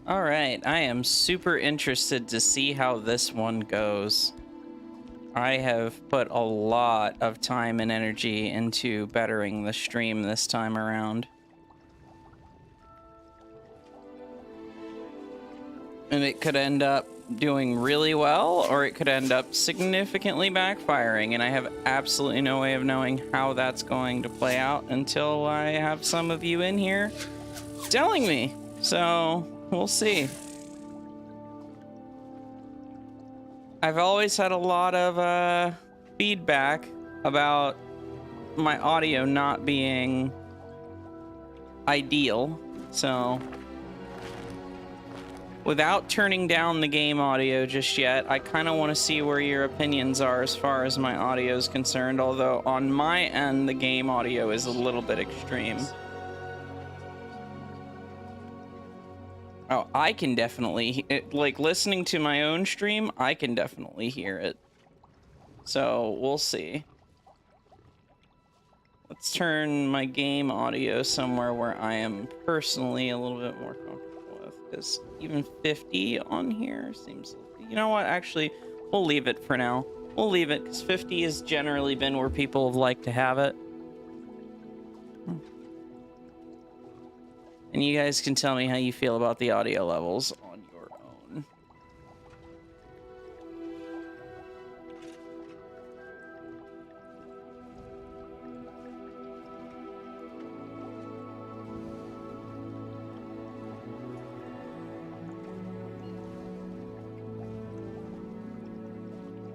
All right, I am super interested to see how this one goes. I have put a lot of time and energy into bettering the stream this time around. And it could end up doing really well, or it could end up significantly backfiring, and I have absolutely no way of knowing how that's going to play out until I have some of you in here telling me. So, we'll see. I've always had a lot of feedback about my audio not being ideal, so without turning down the game audio just yet, I kind of want to see where your opinions are as far as my audio is concerned, although on my end, the game audio is a little bit extreme. Oh, I can definitely, like, listening to my own stream, I can definitely hear it. So, we'll see. Let's turn my game audio somewhere where I am personally a little bit more comfortable with, because even 50 on here seems... You know what? Actually, we'll leave it for now. We'll leave it, because 50 has generally been where people have liked to have it. And you guys can tell me how you feel about the audio levels on your own.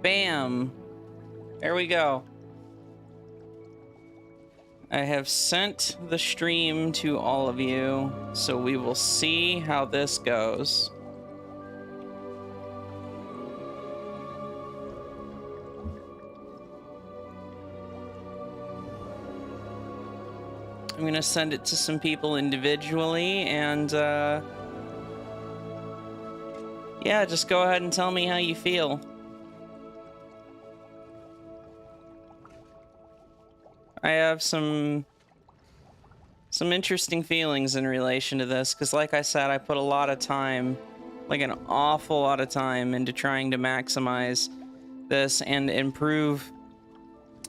Bam! There we go. I have sent the stream to all of you, so we will see how this goes. I'm gonna send it to some people individually, and yeah, just go ahead and tell me how you feel. I have some interesting feelings in relation to this, because like I said, I put a lot of time, like an awful lot of time, into trying to maximize this and improve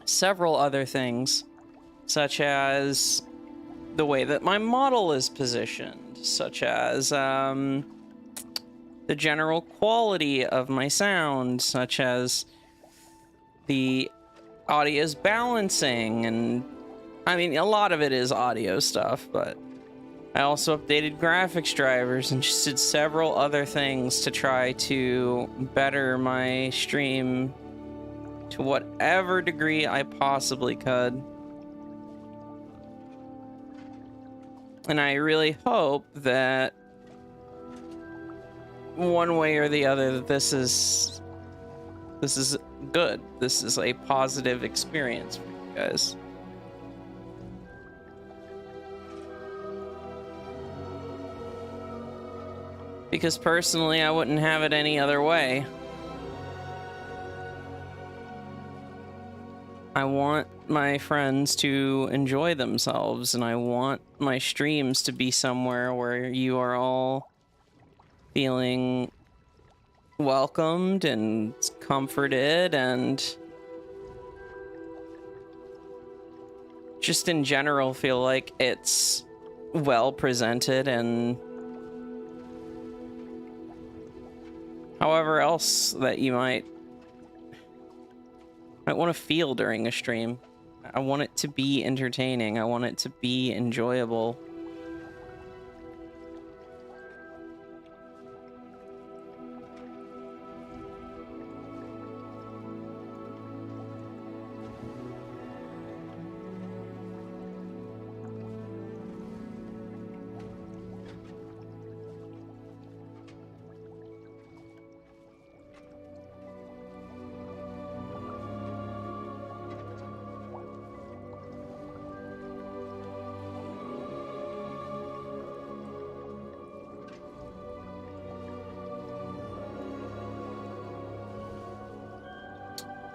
several other things, such as the way that my model is positioned, such as the general quality of my sound, such as the audio's balancing, and I mean, a lot of it is audio stuff, but I also updated graphics drivers and just did several other things to try to better my stream to whatever degree I possibly could. And I really hope that one way or the other that this is good. This is a positive experience for you guys. Because personally, I wouldn't have it any other way. I want my friends to enjoy themselves, and I want my streams to be somewhere where you are all feeling welcomed and comforted, and just in general feel like it's well presented, and however else that you might want to feel during a stream. I want it to be entertaining. I want it to be enjoyable.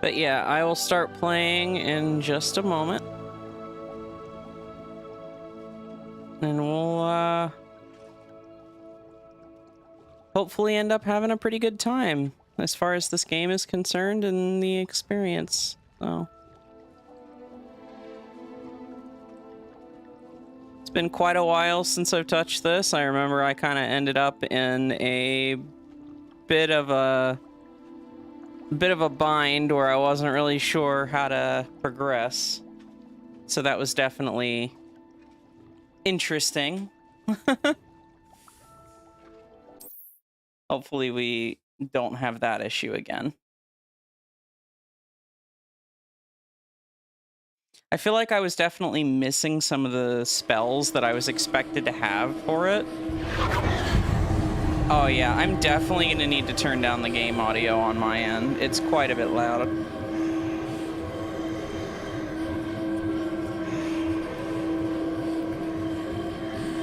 But yeah, I will start playing in just a moment. And hopefully end up having a pretty good time as far as this game is concerned and the experience. So it's been quite a while since I've touched this. I remember I kind of ended up in a bit of a bind where I wasn't really sure how to progress. So that was definitely interesting. Hopefully we don't have that issue again. I feel like I was definitely missing some of the spells that I was expected to have for it. Oh yeah, I'm definitely going to need to turn down the game audio on my end. It's quite a bit loud.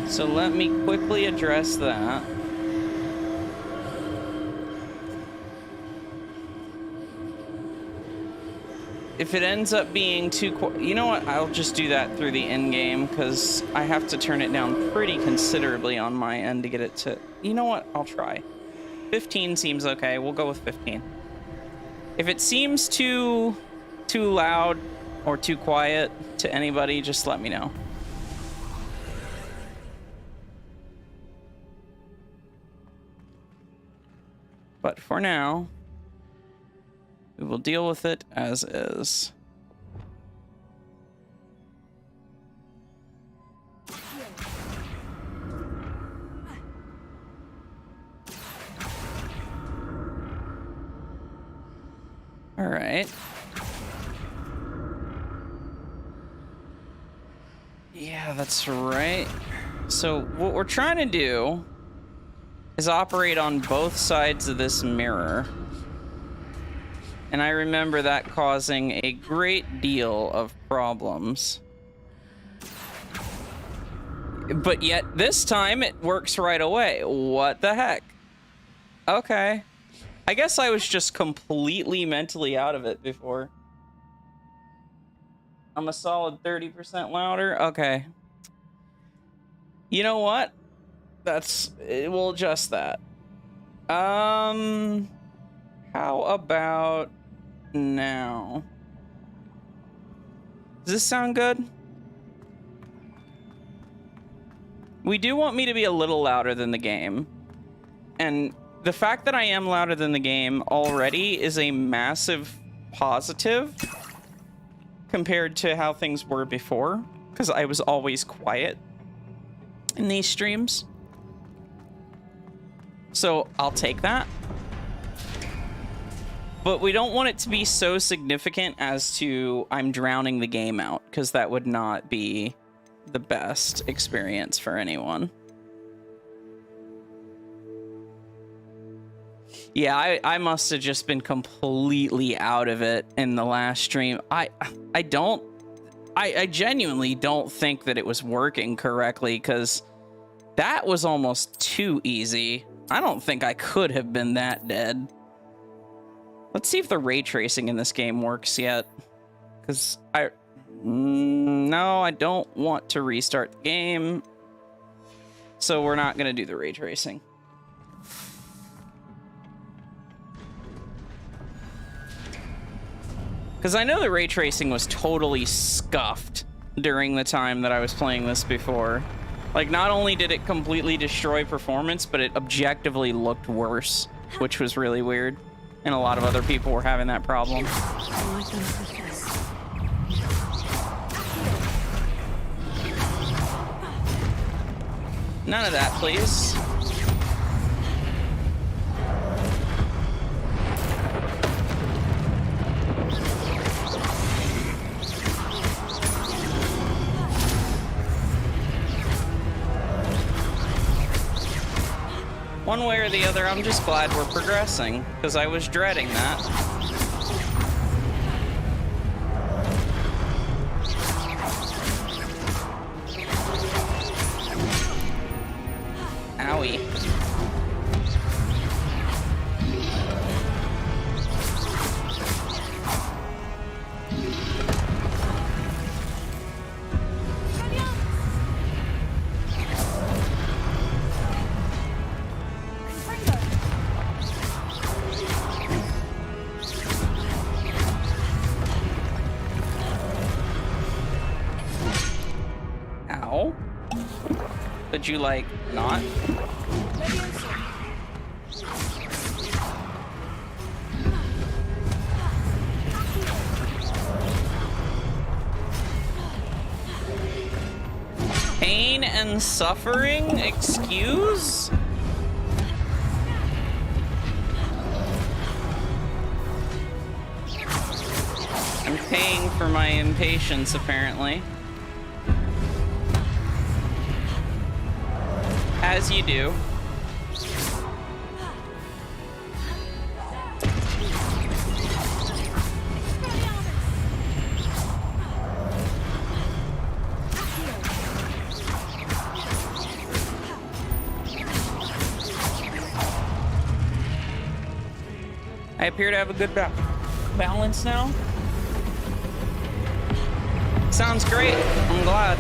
So let me quickly address that. If it ends up being too... You know what? I'll just do that through the end game, because I have to turn it down pretty considerably on my end to get it to... You know what? I'll try. 15 seems okay. We'll go with 15. If it seems too loud or too quiet to anybody, just let me know. But for now, we will deal with it as is. All right. Yeah, that's right. So what we're trying to do is operate on both sides of this mirror. And I remember that causing a great deal of problems. But yet this time it works right away. What the heck? Okay. I guess I was just completely mentally out of it before. I'm a solid 30% louder. Okay. You know what? We'll adjust that. How about now? Does this sound good? We do want me to be a little louder than the game. And the fact that I am louder than the game already is a massive positive compared to how things were before, because I was always quiet in these streams. So I'll take that. But we don't want it to be so significant as to I'm drowning the game out, because that would not be the best experience for anyone. Yeah, I must have just been completely out of it in the last stream. I genuinely don't think that it was working correctly, because that was almost too easy. I don't think I could have been that dead. Let's see if the ray tracing in this game works yet. Because no, I don't want to restart the game. So we're not going to do the ray tracing. Because I know the ray tracing was totally scuffed during the time that I was playing this before. Like, not only did it completely destroy performance, but it objectively looked worse, which was really weird. And a lot of other people were having that problem. None of that, please. One way or the other, I'm just glad we're progressing, because I was dreading that. Owie. Could you, like, not? Pain and suffering? Excuse? I'm paying for my impatience, apparently. As you do. I appear to have a good balance now. Sounds great. I'm glad.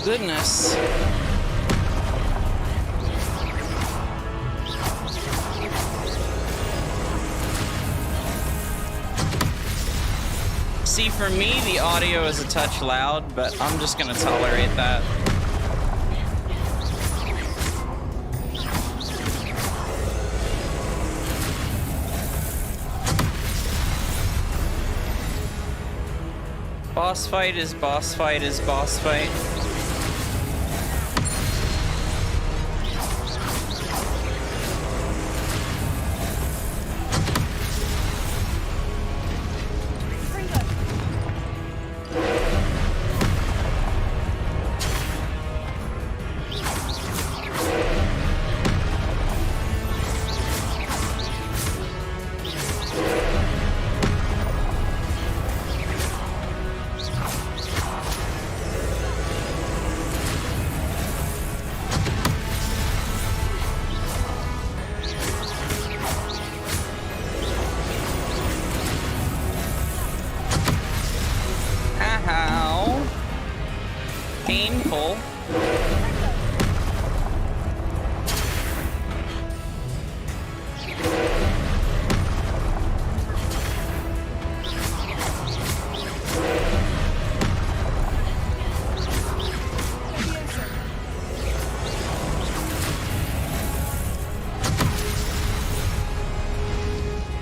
Goodness. See, for me, the audio is a touch loud, but I'm just gonna tolerate that. Boss fight is boss fight is boss fight. Painful.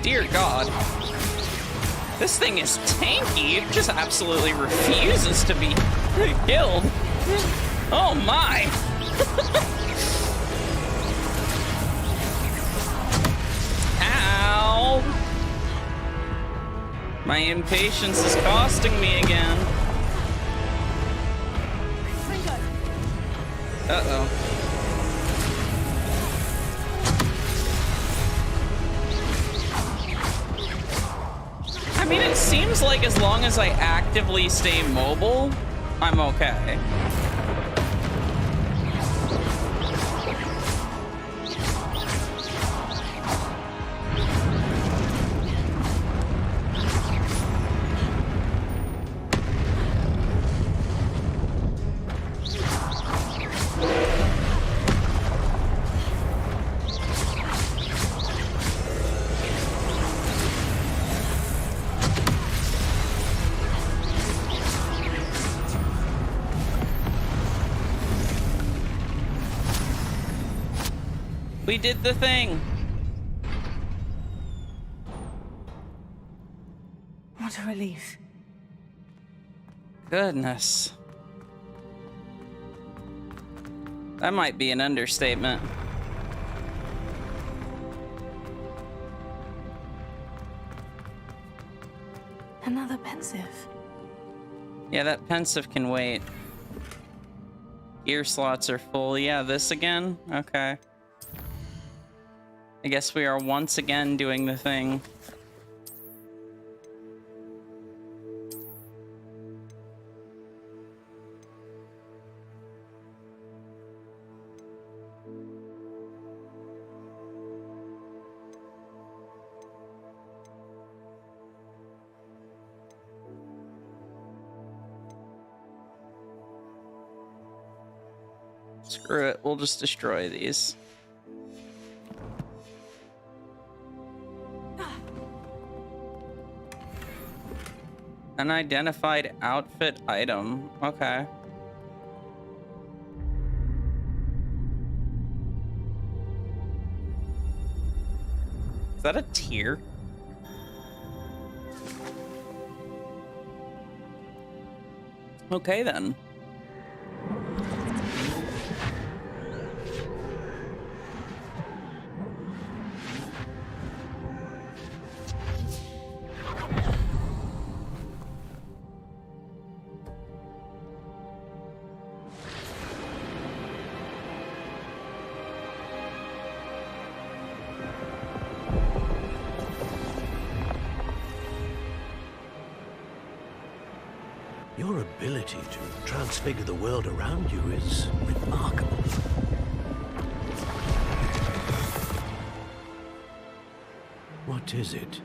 Dear God. This thing is tanky. It just absolutely refuses to be killed. Oh my! Ow! My impatience is costing me again. Uh-oh. I mean, it seems like as long as I actively stay mobile, I'm okay. We did the thing. What a relief. Goodness. That might be an understatement. Another pensive. Yeah, that pensive can wait. Gear slots are full. Yeah, this again? Okay. I guess we are once again doing the thing. Screw it, we'll just destroy these. Unidentified outfit item. Okay. Is that a tear? Okay then. Your ability to transfigure the world around you is remarkable. What is it?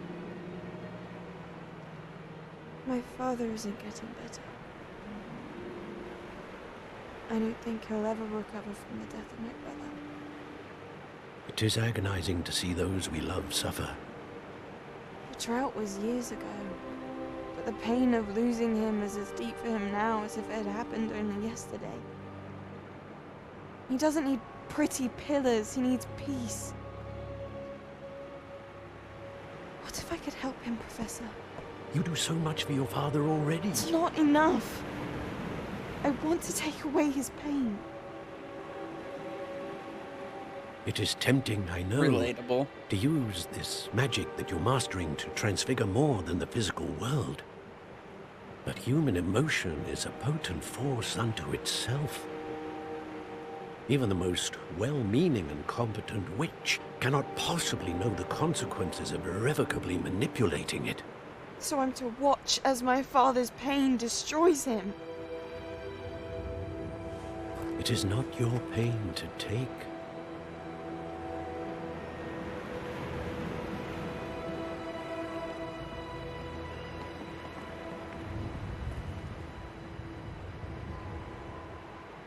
My father isn't getting better. I don't think he'll ever recover from the death of my brother. It is agonizing to see those we love suffer. The drought was years ago, but the pain of losing him is as deep for him now as if it had happened only yesterday. He doesn't need pretty pillars, he needs peace. What if I could help him, Professor? You do so much for your father already. It's not enough. I want to take away his pain. It is tempting, I know, Relatable. to use this magic that you're mastering to transfigure more than the physical world. But human emotion is a potent force unto itself. Even the most well-meaning and competent witch cannot possibly know the consequences of irrevocably manipulating it. So I'm to watch as my father's pain destroys him. It is not your pain to take.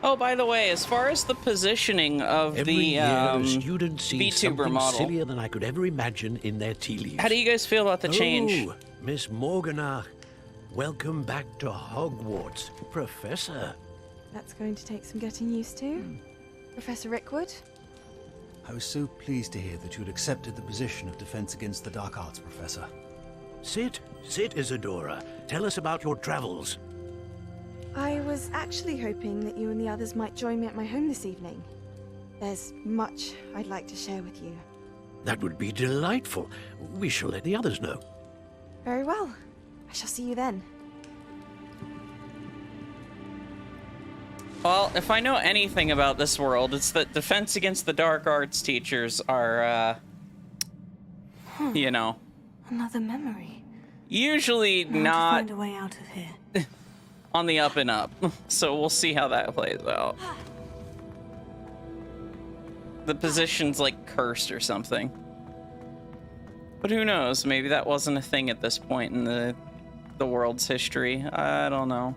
Oh, by the way, as far as the positioning of Every the year, a student sees VTuber something model, sillier than I could ever imagine in their tea leaves. how do you guys feel about the change? Oh, Miss Morgana, welcome back to Hogwarts, Professor. That's going to take some getting used to. Professor Rickwood? I was so pleased to hear that you had accepted the position of Defense Against the Dark Arts, Professor. Sit, Isadora. Tell us about your travels. I was actually hoping that you and the others might join me at my home this evening. There's much I'd like to share with you. That would be delightful. We shall let the others know. Very well. I shall see you then. Well, if I know anything about this world, it's that Defense Against the Dark Arts teachers are, you know, Another memory. usually I want to not find a way out of here. on the up and up. So we'll see how that plays out. The position's like cursed or something. But who knows? Maybe that wasn't a thing at this point in the world's history. I don't know.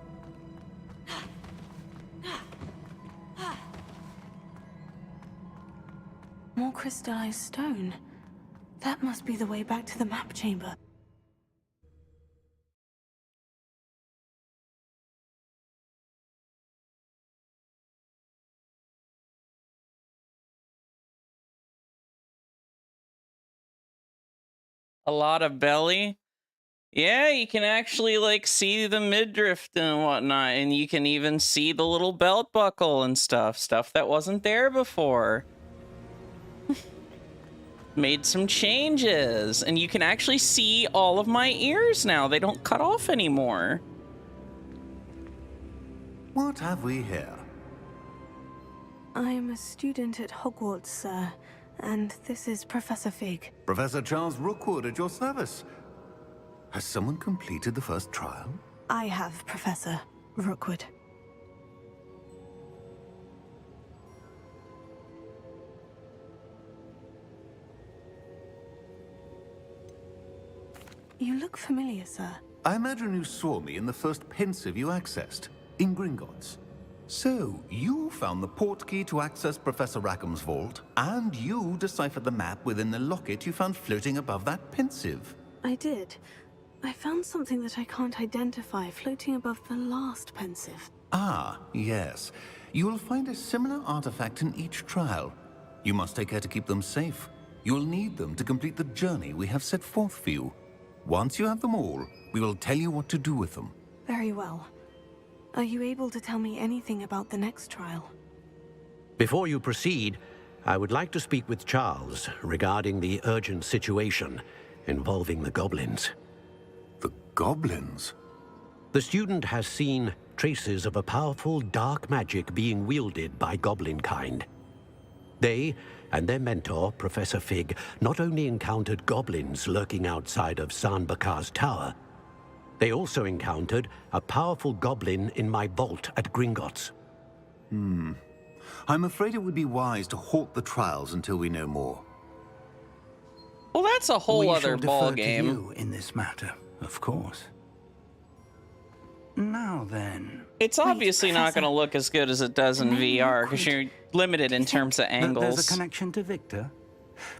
More crystallized stone. That must be the way back to the map chamber. A lot of belly. Yeah, you can actually like see the midriff and whatnot, and you can even see the little belt buckle and stuff that wasn't there before. Made some changes, and you can actually see all of my ears now. They don't cut off anymore. What have we here? I'm a student at Hogwarts, sir, and this is Professor Fig. Professor Charles Rookwood at your service. Has someone completed the first trial? I have, Professor Rookwood. You look familiar, sir. I imagine you saw me in the first pensive you accessed, in Gringotts. So, you found the portkey to access Professor Rackham's vault, and you deciphered the map within the locket you found floating above that pensive. I did. I found something that I can't identify floating above the last pensive. Ah, yes. You will find a similar artifact in each trial. You must take care to keep them safe. You will need them to complete the journey we have set forth for you. Once you have them all, we will tell you what to do with them. Very well. Are you able to tell me anything about the next trial? Before you proceed, I would like to speak with Charles regarding the urgent situation involving the goblins. The goblins? The student has seen traces of a powerful dark magic being wielded by goblin kind. They and their mentor, Professor Fig, not only encountered goblins lurking outside of San Bakar's tower, they also encountered a powerful goblin in my vault at Gringotts. I'm afraid it would be wise to halt the trials until we know more. Well, that's a whole We other shall ball defer to game. you in this matter, of course. Now then, It's obviously not Professor. going to look as good as it does in Am I VR because awkward? you're limited in terms of there's a angles. connection to Victor?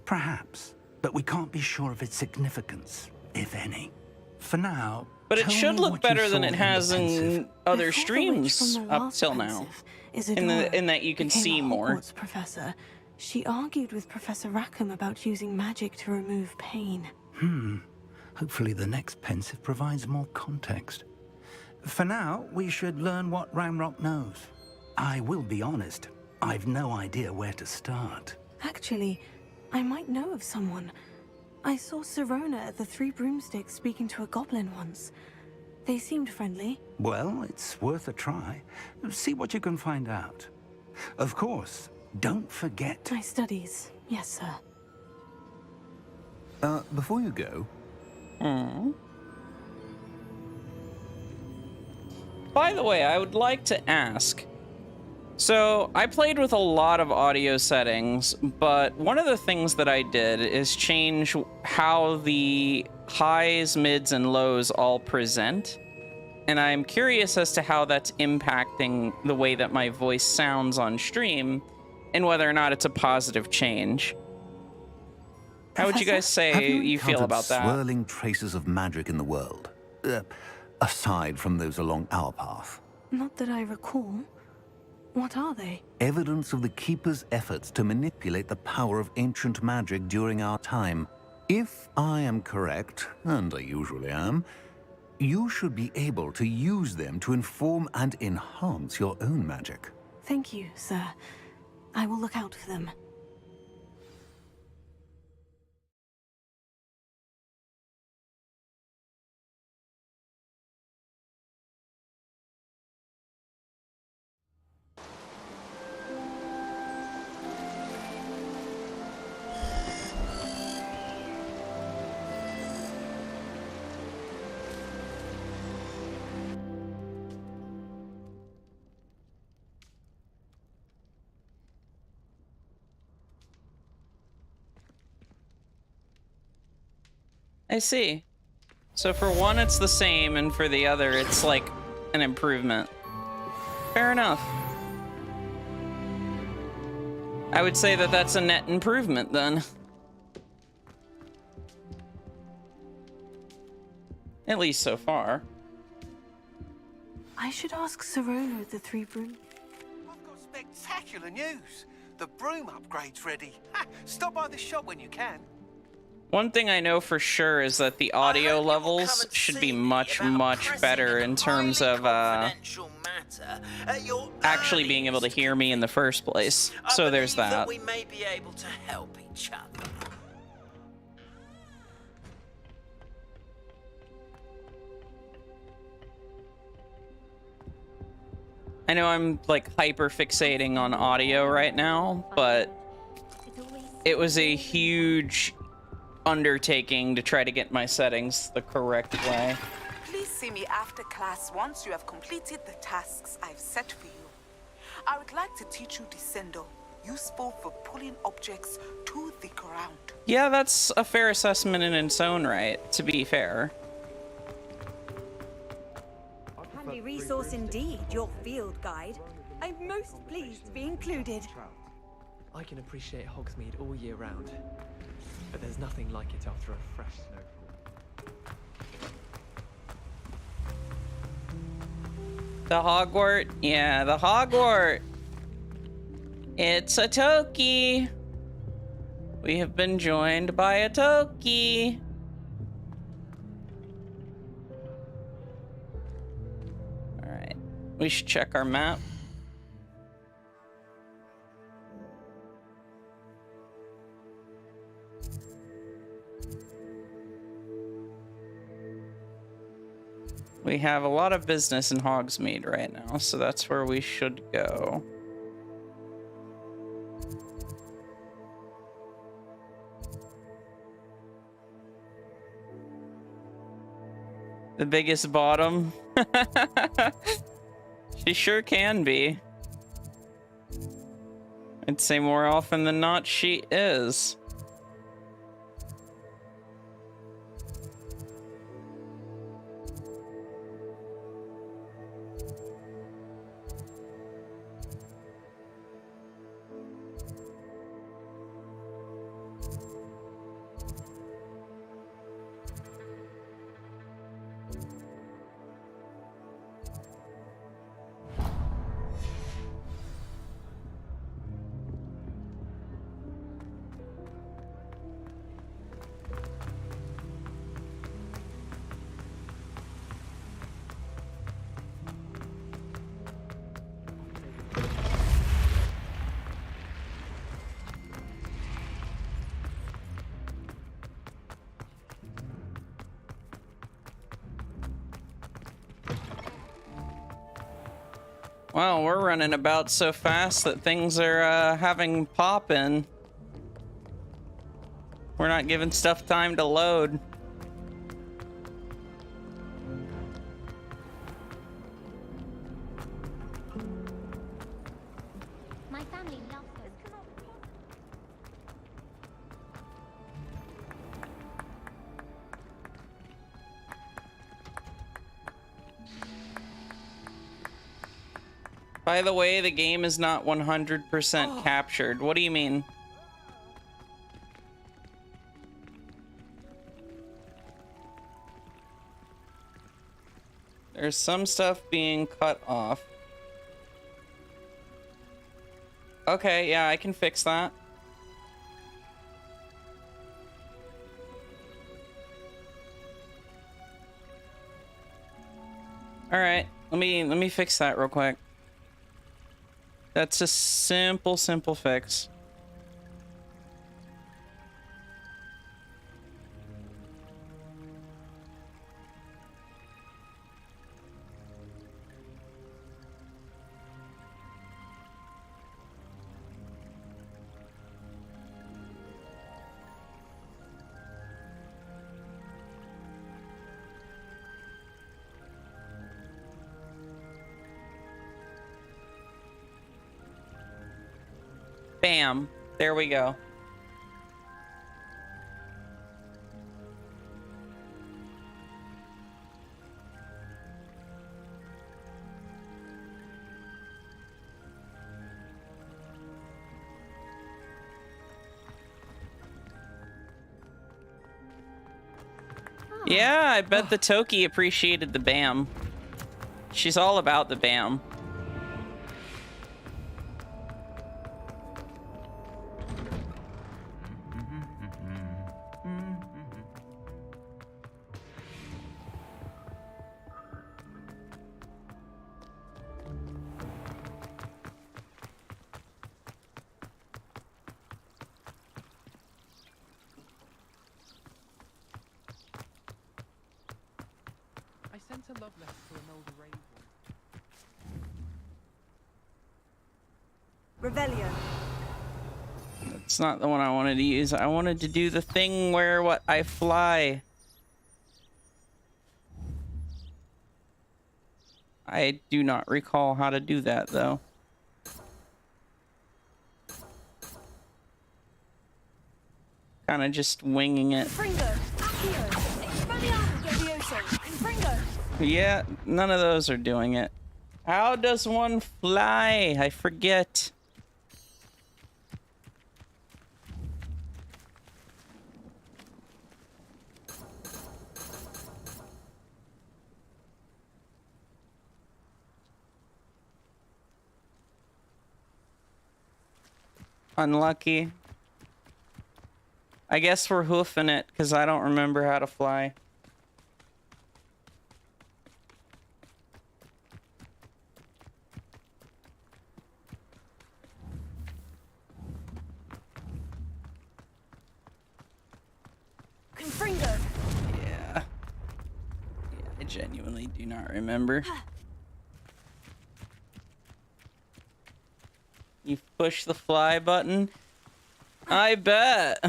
Perhaps, but we can't be sure of its significance, if any. For now, But it tell should me look what you better saw than it the has in pensive. other I thought the witch streams from the up last till now. pensive, In Isadora, that you can became see a more. Hogwarts professor. She argued with Professor Rackham about using magic to remove pain. Hopefully the next pensive provides more context. For now, we should learn what Ramrock knows. I will be honest, I've no idea where to start. Actually, I might know of someone. I saw Sirona at the Three Broomsticks speaking to a goblin once. They seemed friendly. Well, it's worth a try. See what you can find out. Of course, don't forget. My studies, yes, sir. Before you go, By the way, I would like to ask. So, I played with a lot of audio settings, but one of the things that I did is change how the highs, mids, and lows all present. And I'm curious as to how that's impacting the way that my voice sounds on stream and whether or not it's a positive change. How would you guys have say you you feel encountered about that? swirling traces of magic in the world? Aside from those along our path. Not that I recall. What are they? Evidence of the Keeper's efforts to manipulate the power of ancient magic during our time. If I am correct, and I usually am, you should be able to use them to inform and enhance your own magic. Thank you, sir. I will look out for them. I see. So for one, it's the same, and for the other, it's like an improvement. Fair enough. I would say that that's a net improvement, then. At least so far. I should ask Sirona at the Three Broom. I've got spectacular news. The broom upgrade's ready. Ha! Stop by the shop when you can. One thing I know for sure is that the audio levels should be much better in terms of actually being able to hear me in the first place. So there's that. We may be able to help each other. I know I'm like hyper fixating on audio right now, but it was a huge undertaking to try to get my settings the correct way. Please see me after class once you have completed the tasks I've set for you. I would like to teach you Descendo, useful for pulling objects to the ground. Yeah, that's a fair assessment in its own right, to be fair. Handy resource indeed, your field guide. I'm most pleased to be included. I can appreciate Hogsmeade all year round, but there's nothing like it after a fresh snowfall. The Hogwarts? Yeah, the Hogwarts! It's a Toki! We have been joined by a Toki! Alright, we should check our map. We have a lot of business in Hogsmeade right now, so that's where we should go. The biggest bottom? She sure can be. I'd say more often than not she is. Wow, we're running about so fast that things are having pop-in. We're not giving stuff time to load. My family loves this. By the way, the game is not 100% captured. What do you mean? There's some stuff being cut off. Okay, yeah, I can fix that. All right, let me fix that real quick. That's a simple fix. Bam. There we go. Yeah, I bet the Toki appreciated the BAM. She's all about the BAM. sent a love letter to an older raven. Revelio. That's not the one I wanted to use. I wanted to do the thing where I fly. I do not recall how to do that though. Kind of just winging it. Yeah, none of those are doing it. How does one fly? I forget. Unlucky. I guess we're hoofing it because I don't remember how to fly. Confringo. Yeah. I genuinely do not remember. You push the fly button? I bet.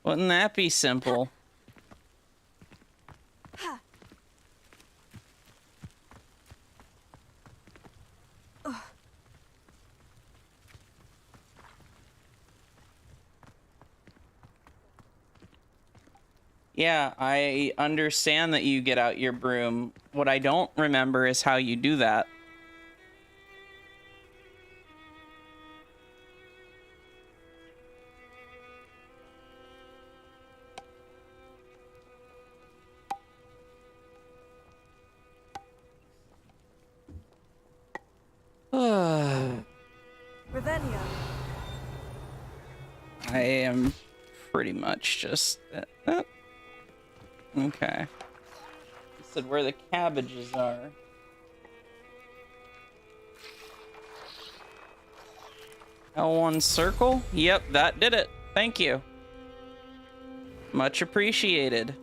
Wouldn't that be simple? Yeah, I understand that you get out your broom. What I don't remember is how you do that. Revelio. I am pretty much just... Okay. You said where the cabbages are. L1 circle? Yep, that did it. Thank you. Much appreciated.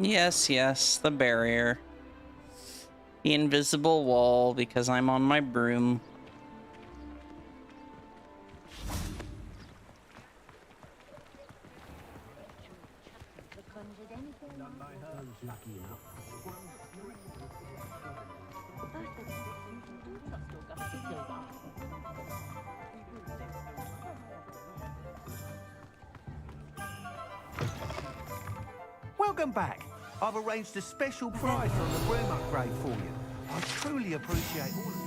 Yes, yes, the barrier. The invisible wall because I'm on my broom. Welcome back. I've arranged a special price on the broom upgrade for you. I truly appreciate all of you.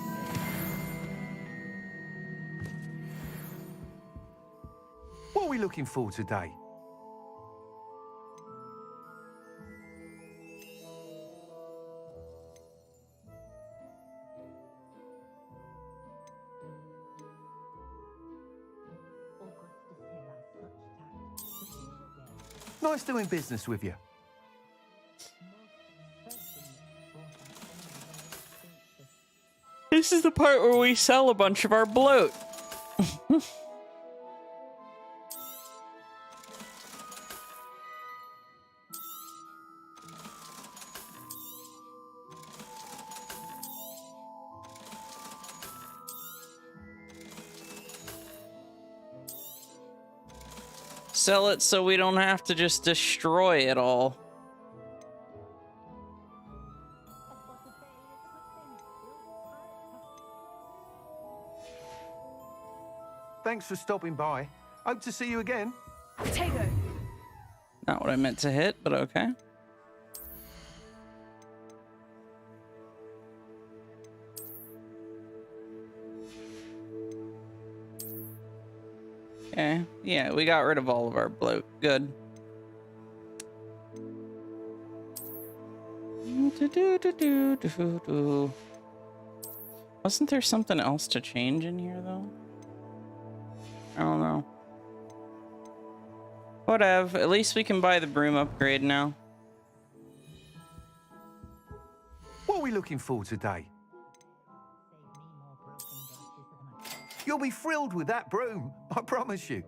What are we looking for today? Nice doing business with you. This is the part where we sell a bunch of our bloat. Sell it so we don't have to just destroy it all. Thanks for stopping by. Hope to see you again. Tego. Not what I meant to hit, but okay. Okay. Yeah, we got rid of all of our bloat. Good. Wasn't there something else to change in here, though? I don't know. Whatever. At least we can buy the broom upgrade now. What are we looking for today? You'll be thrilled with that broom, I promise you.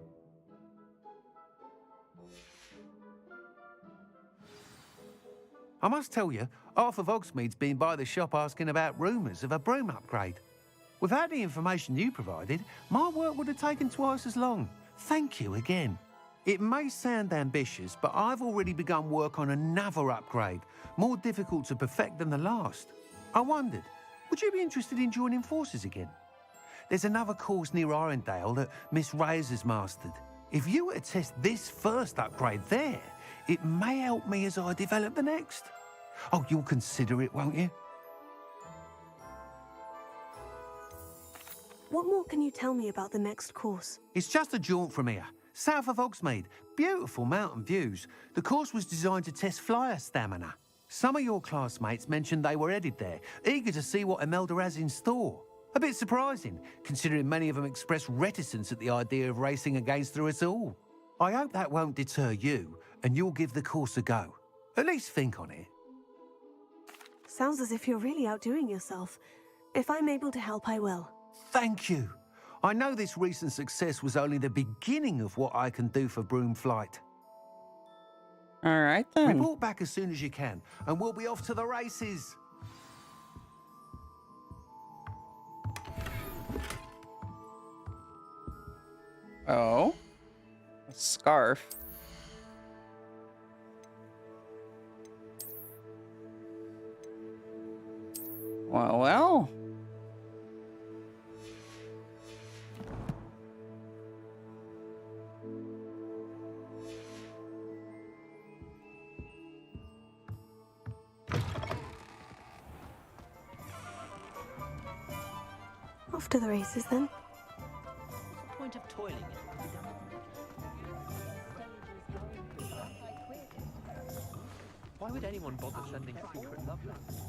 I must tell you, half of Hogsmeade's been by the shop asking about rumours of a broom upgrade. Without the information you provided, my work would have taken twice as long. Thank you again. It may sound ambitious, but I've already begun work on another upgrade, more difficult to perfect than the last. I wondered, would you be interested in joining forces again? There's another course near Irondale that Miss Reyes has mastered. If you were to test this first upgrade there, it may help me as I develop the next. Oh, you'll consider it, won't you? What more can you tell me about the next course? It's just a jaunt from here, south of Hogsmeade. Beautiful mountain views. The course was designed to test flyer stamina. Some of your classmates mentioned they were headed there, eager to see what Imelda has in store. A bit surprising, considering many of them expressed reticence at the idea of racing against us all. I hope that won't deter you, and you'll give the course a go. At least think on it. Sounds as if you're really outdoing yourself. If I'm able to help, I will. Thank you. I know this recent success was only the beginning of what I can do for broom flight. All right, then. Report back as soon as you can, and we'll be off to the races. Oh. A scarf. Well. Off to the races, then. What's the point of toiling? Why would anyone bother sending secret love letters?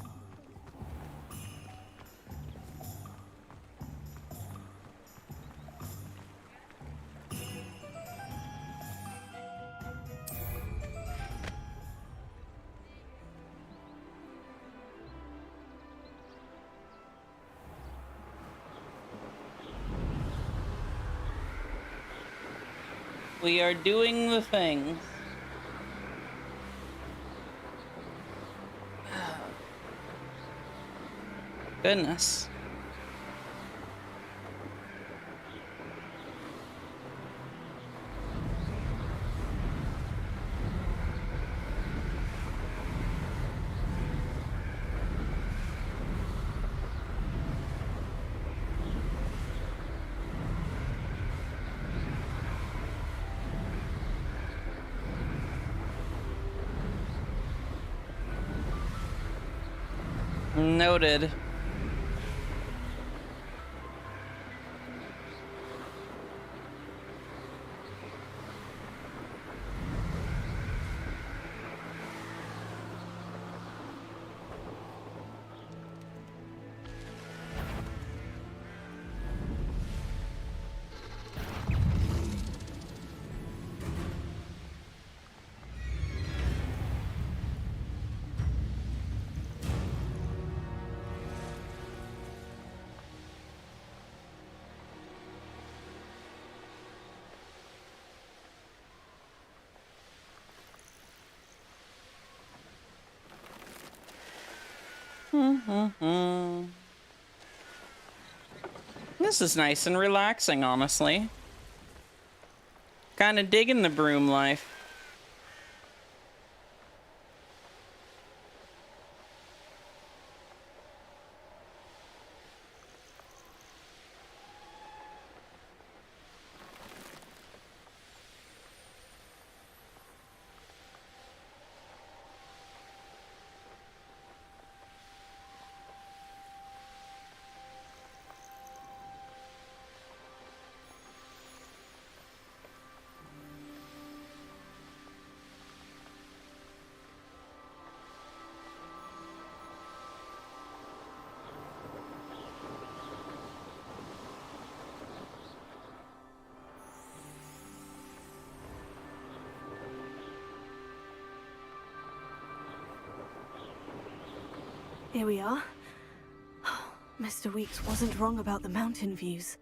We are doing the things. Goodness. Noted. This is nice and relaxing, honestly. Kind of digging the broom life. Here we are. Mr. Weeks wasn't wrong about the mountain views.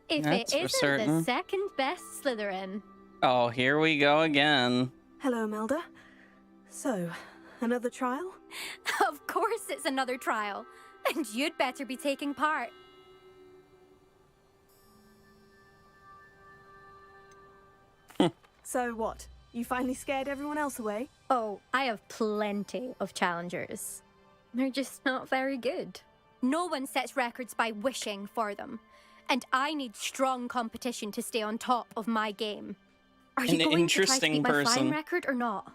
If That's it for isn't certain. the second best Slytherin. Oh, here we go again. Hello, Melda. So, another trial? Of course it's another trial. And you'd better be taking part. So what? You finally scared everyone else away? Oh, I have plenty of challengers. They're just not very good. No one sets records by wishing for them. And I need strong competition to stay on top of my game. Are you An going to try to interesting beat my flying person. record or not?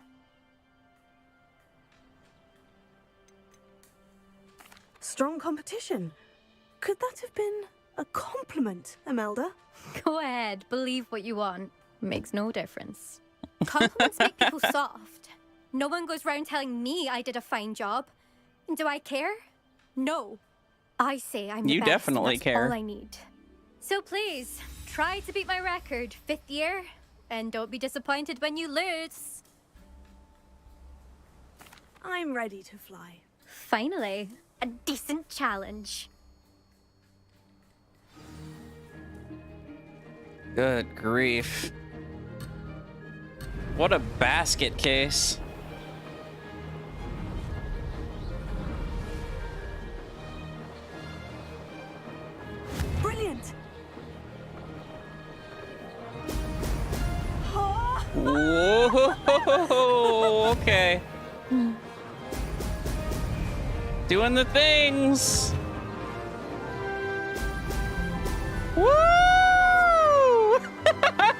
Strong competition? Could that have been a compliment, Imelda? Go ahead, believe what you want. Makes no difference. Compliments make people soft. No one goes round telling me I did a fine job. And do I care? No. I say I'm the You best, definitely and that's care. all I need. So please, try to beat my record, 5th year, and don't be disappointed when you lose. I'm ready to fly. Finally, a decent challenge. Good grief. What a basket case. Brilliant! Whoa, okay. Doing the things. Woo!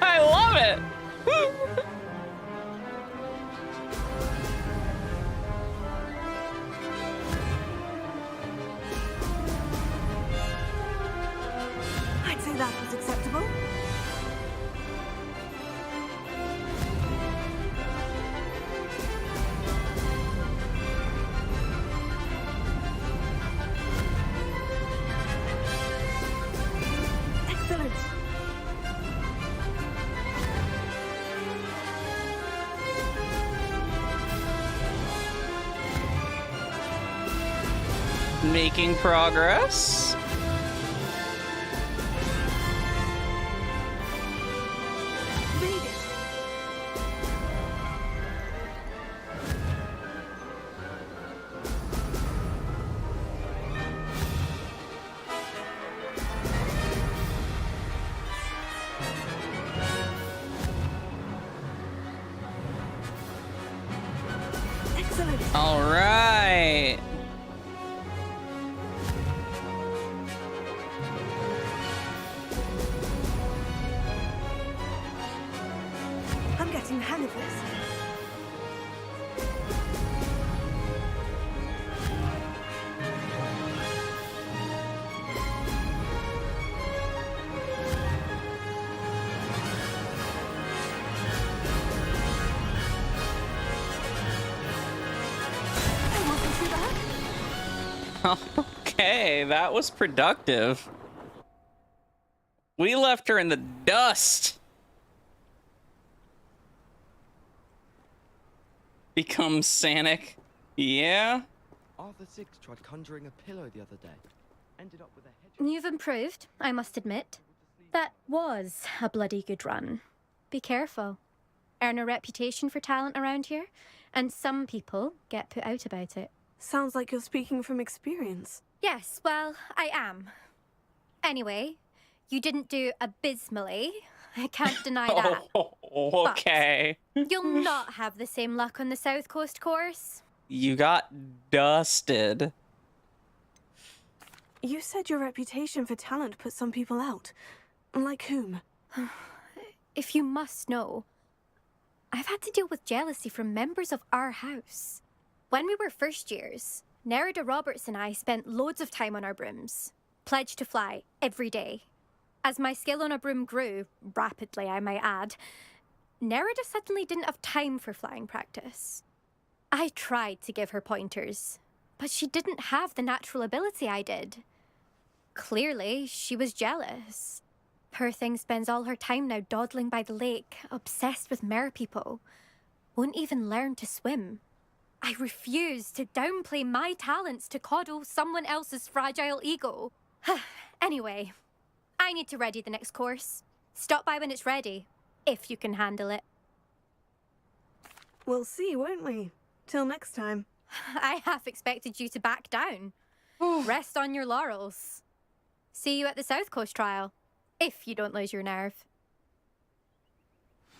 I love it. I'd say that was acceptable. Excellent. Making progress. Read it. Excellent. All right. I'm getting the hang of this. That wasn't too bad. Okay, that was productive. We left her in the dust. Becomes Sanic. Yeah? Arthur Six tried conjuring a pillow the other day. Ended up with a hedge. You've improved, I must admit. That was a bloody good run. Be careful. Earn a reputation for talent around here, and some people get put out about it. Sounds like you're speaking from experience. Yes, well, I am. Anyway, you didn't do abysmally. I can't deny that. Oh, okay. You'll not have the same luck on the South Coast course. You got dusted. You said your reputation for talent put some people out. Like whom? If you must know, I've had to deal with jealousy from members of our house. When we were first years, Nerida Roberts and I spent loads of time on our brooms, pledged to fly every day. As my skill on a broom grew, rapidly I might add, Nerida suddenly didn't have time for flying practice. I tried to give her pointers, but she didn't have the natural ability I did. Clearly, she was jealous. Poor thing spends all her time now dawdling by the lake, obsessed with mer people. Won't even learn to swim. I refuse to downplay my talents to coddle someone else's fragile ego. Anyway, I need to ready the next course. Stop by when it's ready, if you can handle it. We'll see, won't we? Till next time. I half expected you to back down. Rest on your laurels. See you at the South Coast trial, if you don't lose your nerve.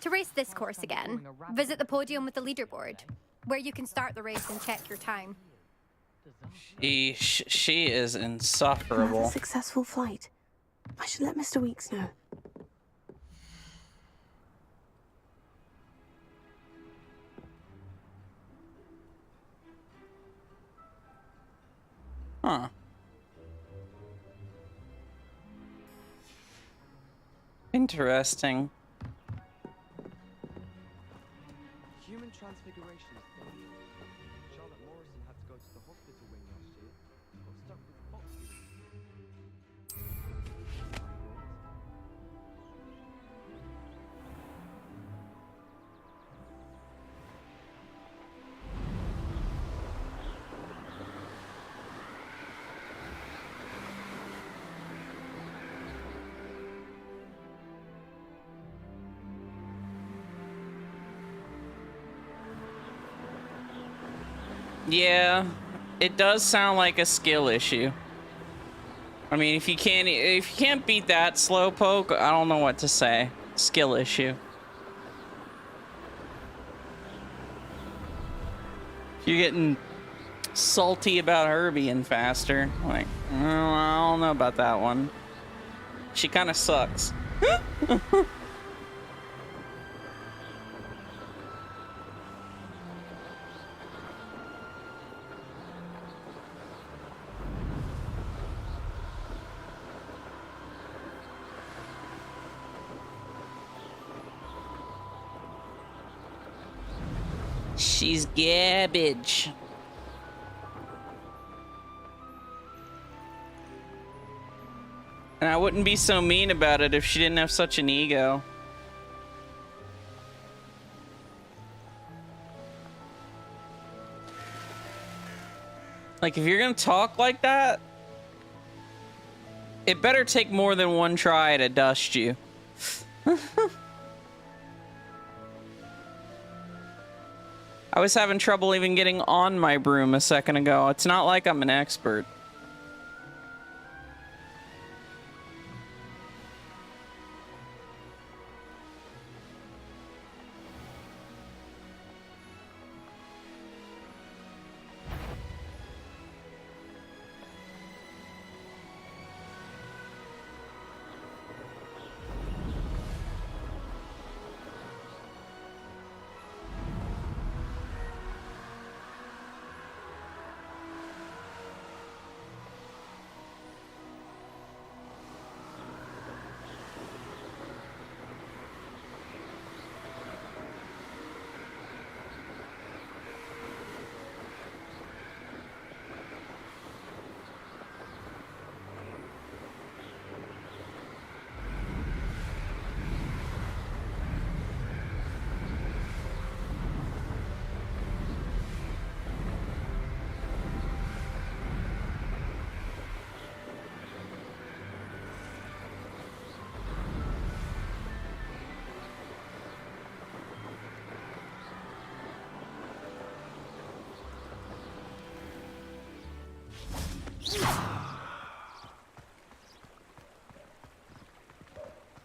To race this course again, visit the podium with the leaderboard, where you can start the race and check your time. She is insufferable. Another successful flight. I should let Mr. Weeks know. Huh. Interesting. Human transfiguration is dangerous. Charlotte Morrison had to go to the hospital wing last year. Got stuck with boxes. Yeah, it does sound like a skill issue. I mean, if you can't beat that slowpoke, I don't know what to say. Skill issue. You're getting salty about her being faster. Like, oh, I don't know about that one. She kind of sucks. She's garbage. And I wouldn't be so mean about it if she didn't have such an ego. Like, if you're gonna talk like that, it better take more than one try to dust you. I was having trouble even getting on my broom a second ago. It's not like I'm an expert.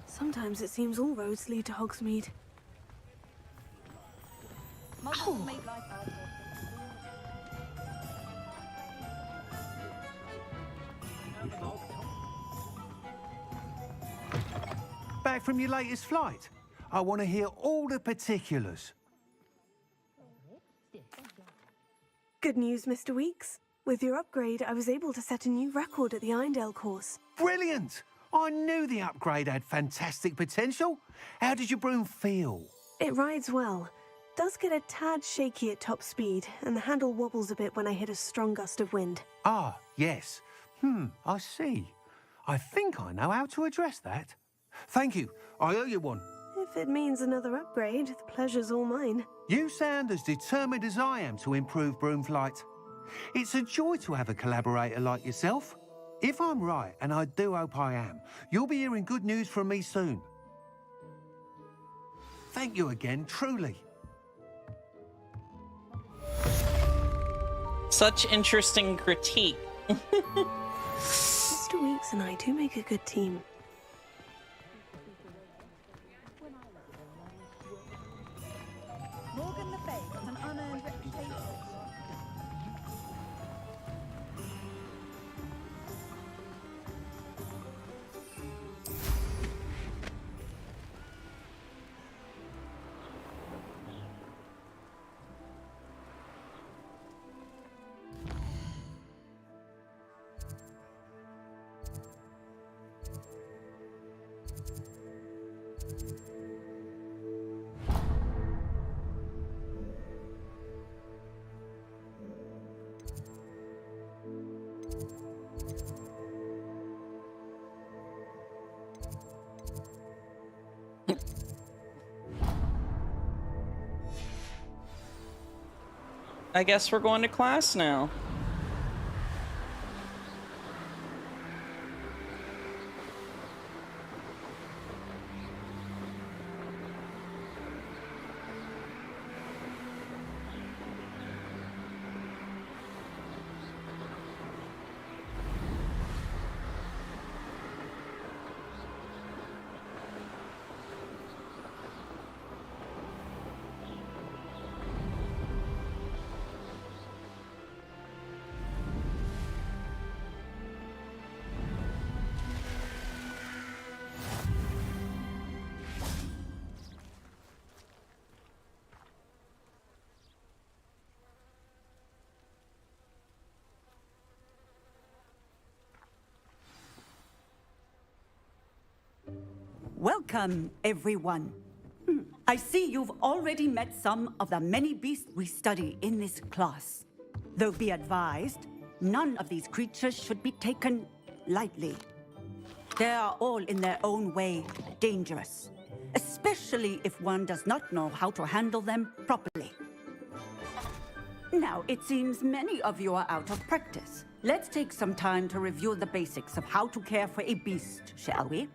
Sometimes it seems all roads lead to Hogsmeade. Back from your latest flight? I want to hear all the particulars. Good news, Mr. Weeks. With your upgrade, I was able to set a new record at the Irondale course. Brilliant! I knew the upgrade had fantastic potential. How did your broom feel? It rides well. Does get a tad shaky at top speed, and the handle wobbles a bit when I hit a strong gust of wind. Ah, yes. I see. I think I know how to address that. Thank you. I owe you one. If it means another upgrade, the pleasure's all mine. You sound as determined as I am to improve broom flight. It's a joy to have a collaborator like yourself. If I'm right, and I do hope I am, you'll be hearing good news from me soon. Thank you again, truly. Such interesting critique. Mr. Weeks and I do make a good team. Morgan Le Fay got an unearned reputation. I guess we're going to class now. Welcome, everyone. I see you've already met some of the many beasts we study in this class. Though be advised, none of these creatures should be taken lightly. They are all in their own way dangerous, especially if one does not know how to handle them properly. Now, it seems many of you are out of practice. Let's take some time to review the basics of how to care for a beast, shall we?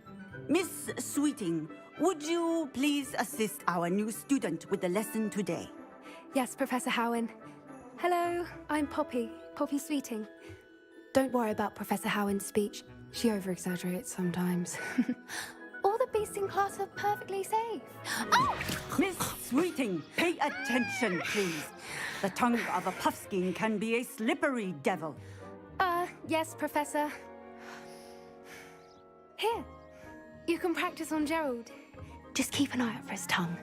Miss Sweeting, would you please assist our new student with the lesson today? Yes, Professor Howen. Hello, I'm Poppy Sweeting. Don't worry about Professor Howen's speech. She over-exaggerates sometimes. All the beasts in class are perfectly safe. Oh! Miss Sweeting, pay attention, please. The tongue of a puffskein can be a slippery devil. Yes, Professor. Here, you can practice on Gerald. Just keep an eye out for his tongue.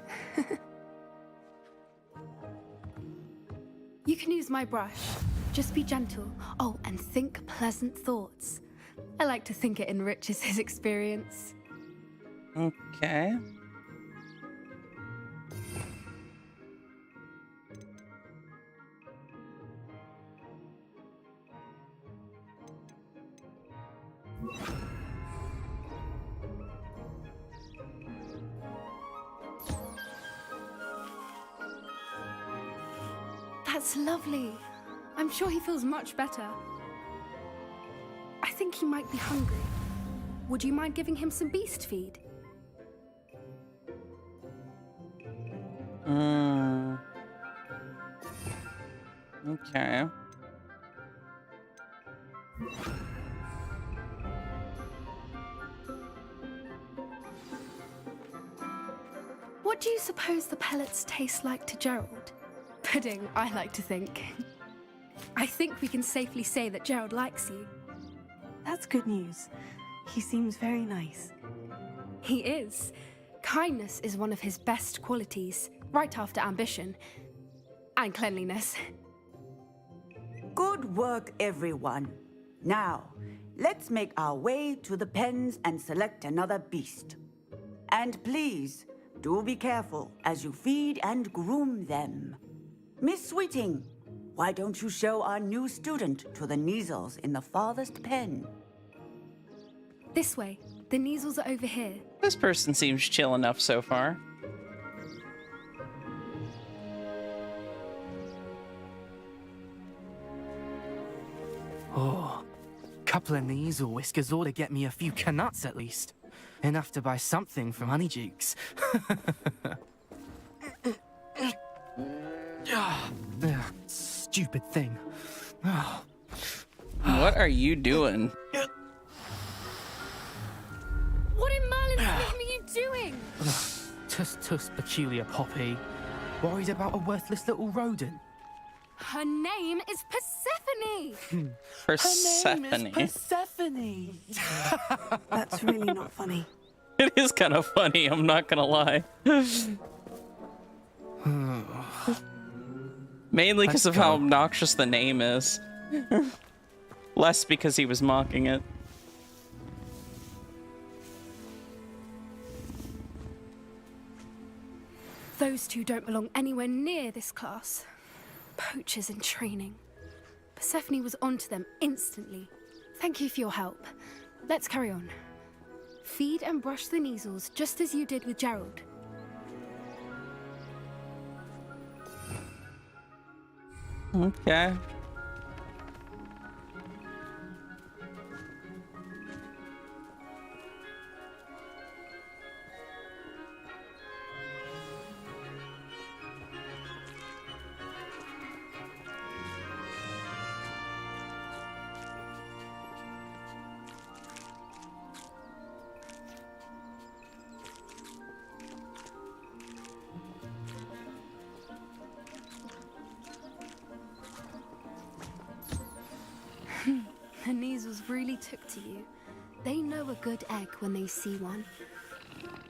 You can use my brush. Just be gentle. Oh, and think pleasant thoughts. I like to think it enriches his experience. Okay. That's lovely. I'm sure he feels much better. I think he might be hungry. Would you mind giving him some beast feed? Okay. What do you suppose the pellets taste like to Gerald? Pudding, I like to think. I think we can safely say that Gerald likes you. That's good news. He seems very nice. He is. Kindness is one of his best qualities, right after ambition. And cleanliness. Good work, everyone. Now, let's make our way to the pens and select another beast. And please, do be careful as you feed and groom them. Miss Sweeting, why don't you show our new student to the Neasels in the farthest pen? This way. The Neasels are over here. This person seems chill enough so far. Oh, couple of Neasel whiskers ought to get me a few canuts at least. Enough to buy something from Honeydukes. Stupid thing. What are you doing? What in Merlin's name are you doing? Tuss, peculiar Poppy. Worried about a worthless little rodent. Her name is Persephone! Persephone. Her name is Persephone! That's really not funny. It is kind of funny, I'm not gonna lie. Mainly because of how obnoxious the name is. Less because he was mocking it. Those two don't belong anywhere near this class. Poachers in training. Persephone was onto them instantly. Thank you for your help. Let's carry on. Feed and brush the Neasels just as you did with Gerald. Okay. The Neasels really took to you. They know a good egg when they see one.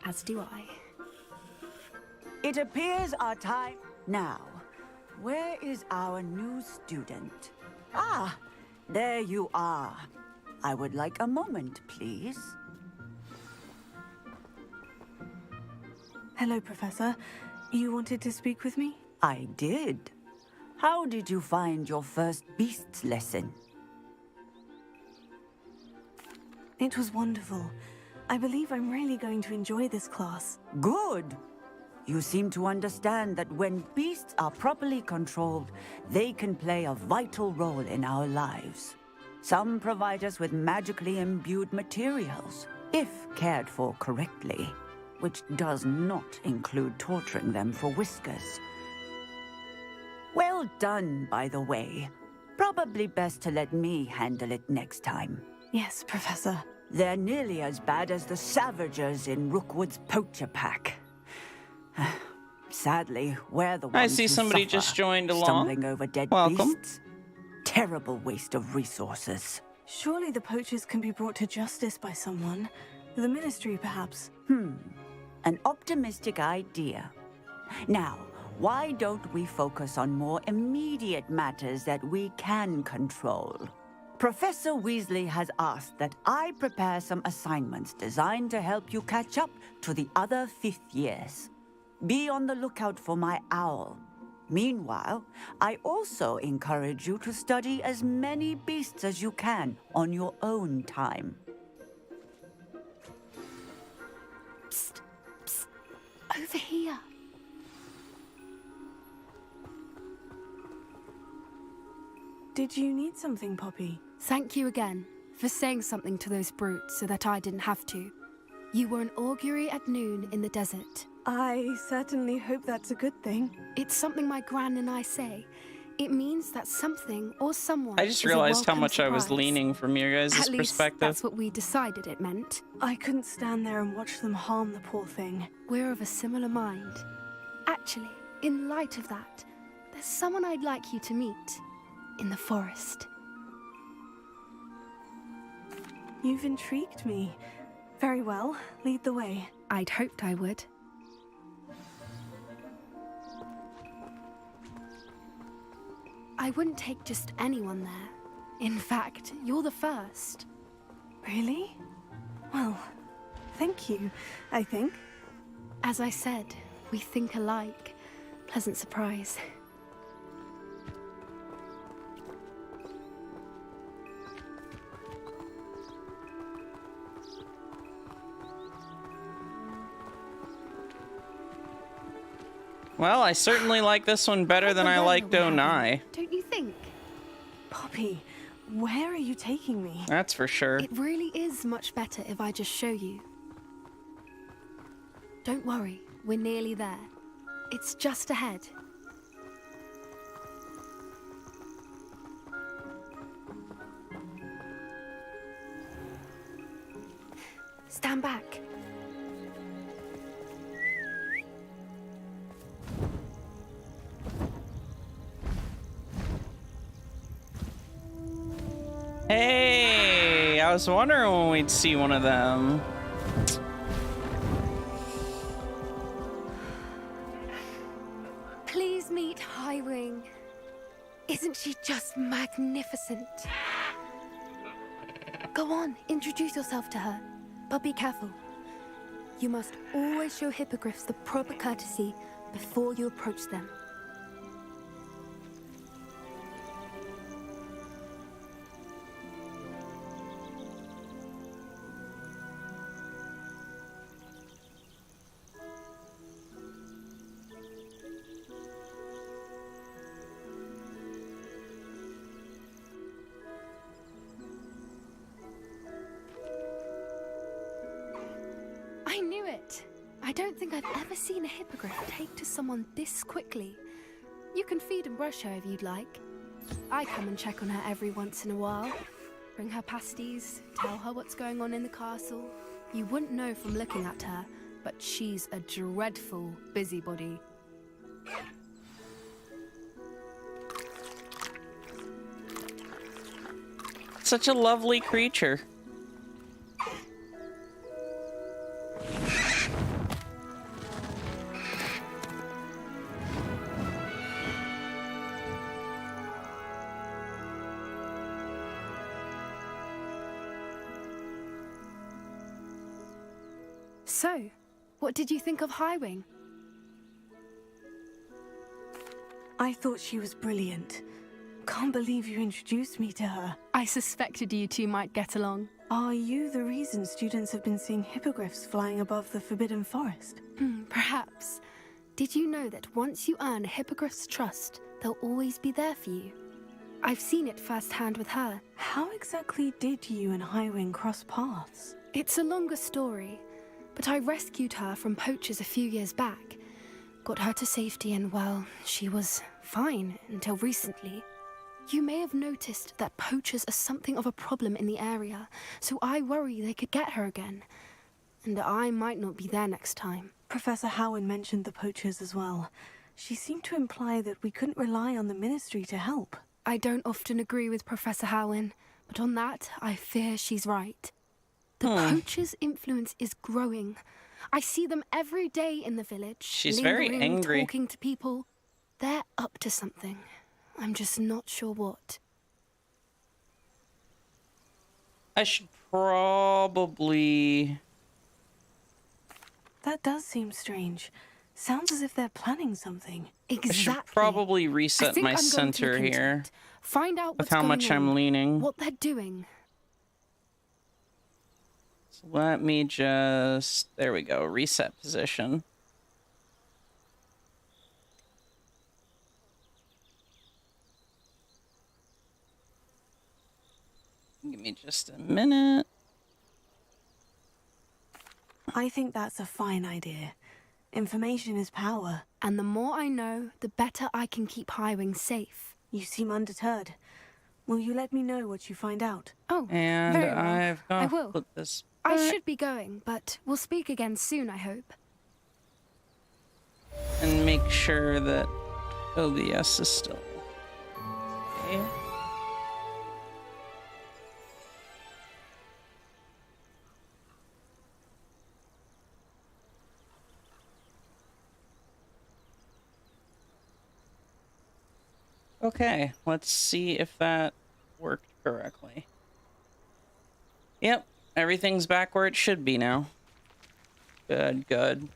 As do I. It appears our time now. Where is our new student? Ah, there you are. I would like a moment, please. Hello, Professor. You wanted to speak with me? I did. How did you find your first beasts lesson? It was wonderful. I believe I'm really going to enjoy this class. Good. You seem to understand that when beasts are properly controlled, they can play a vital role in our lives. Some provide us with magically imbued materials, if cared for correctly, which does not include torturing them for whiskers. Well done, by the way. Probably best to let me handle it next time. Yes, Professor. They're nearly as bad as the Savagers in Rookwood's poacher pack. Sadly, we're the ones I see who somebody suffer, just joined along. stumbling over dead Welcome. beasts. Terrible waste of resources. Surely the poachers can be brought to justice by someone. The Ministry, perhaps. An optimistic idea. Now, why don't we focus on more immediate matters that we can control? Professor Weasley has asked that I prepare some assignments designed to help you catch up to the other 5th years. Be on the lookout for my owl. Meanwhile, I also encourage you to study as many beasts as you can on your own time. Psst, psst. Over here. Did you need something, Poppy? Thank you again for saying something to those brutes so that I didn't have to. You were an augury at noon in the desert. I certainly hope that's a good thing. It's something my gran and I say. It means that something or someone I just is a realized how welcome much I was surprise. leaning from your guys' At least perspective. that's what we decided it meant. I couldn't stand there and watch them harm the poor thing. We're of a similar mind. Actually, in light of that, there's someone I'd like you to meet in the forest. You've intrigued me. Very well, lead the way. I'd hoped I would. I wouldn't take just anyone there. In fact, you're the first. Really? Well, thank you, I think. As I said, we think alike. Pleasant surprise. Well, I certainly like this one better than I liked Onai. Don't you think? Poppy, where are you taking me? That's for sure. It really is much better if I just show you. Don't worry, we're nearly there. It's just ahead. Stand back. Hey, I was wondering when we'd see one of them. Please meet Highwing. Isn't she just magnificent? Go on, introduce yourself to her. But be careful. You must always show hippogriffs the proper courtesy before you approach them. I knew it! I don't think I've ever seen a hippogriff take to someone this quickly. You can feed and brush her if you'd like. I come and check on her every once in a while. Bring her pasties, tell her what's going on in the castle. You wouldn't know from looking at her, but she's a dreadful busybody. Such a lovely creature. So, what did you think of Highwing? I thought she was brilliant. Can't believe you introduced me to her. I suspected you two might get along. Are you the reason students have been seeing hippogriffs flying above the Forbidden Forest? Perhaps. Did you know that once you earn a hippogriff's trust, they'll always be there for you? I've seen it firsthand with her. How exactly did you and Highwing cross paths? It's a longer story, but I rescued her from poachers a few years back. Got her to safety and, well, she was fine until recently. You may have noticed that poachers are something of a problem in the area, so I worry they could get her again. And I might not be there next time. Professor Howin mentioned the poachers as well. She seemed to imply that we couldn't rely on the Ministry to help. I don't often agree with Professor Howin, but on that, I fear she's right. The poachers' influence is growing. I see them every day in the village. She's very angry. Talking to people. They're up to something. I'm just not sure what. I should probably... That does seem strange. Sounds as if they're planning something. Exactly. I should probably reset my center here. Find out with how much I'm leaning. What they're doing. So let me just... There we go. Reset position. Give me just a minute. I think that's a fine idea. Information is power. And the more I know, the better I can keep Highwing safe. You seem undeterred. Will you let me know what you find out? Oh, and very well. I've got I will. Put this I back. should be going, but we'll speak again soon, I hope. And make sure that OBS is still okay. Okay, let's see if that worked correctly. Yep, everything's back where it should be now. Good, good.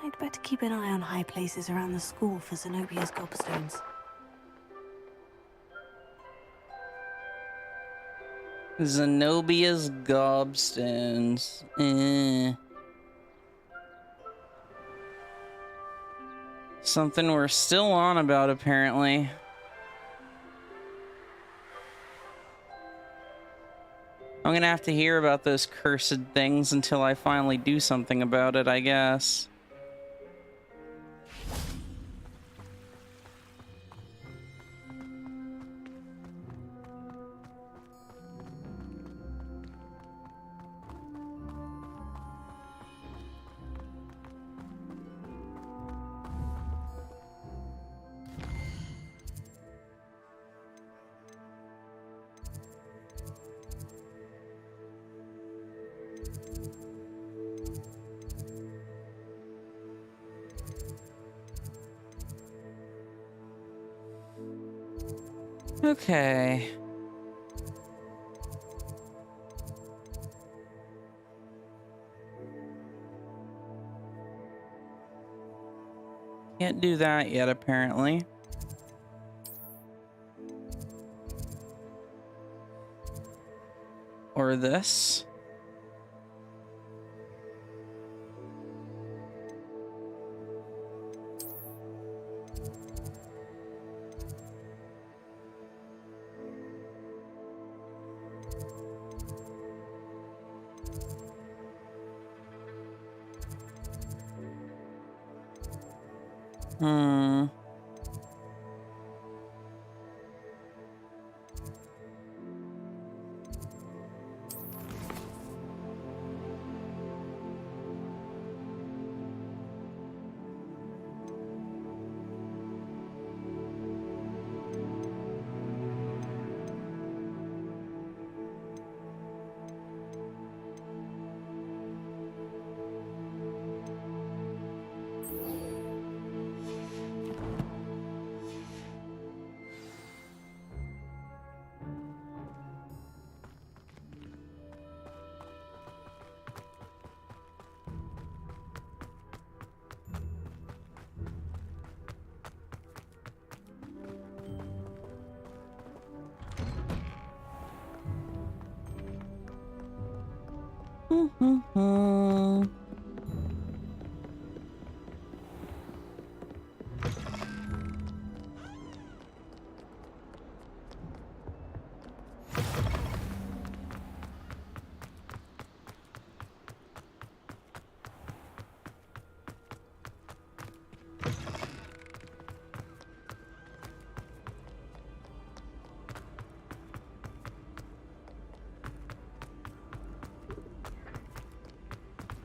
I'd better keep an eye on high places around the school for Zenobia's gobstones. Zenobia's gobstones. Something we're still on about, apparently. I'm gonna have to hear about those cursed things until I finally do something about it, I guess. Okay. Can't do that yet, apparently. Or this. Hmm.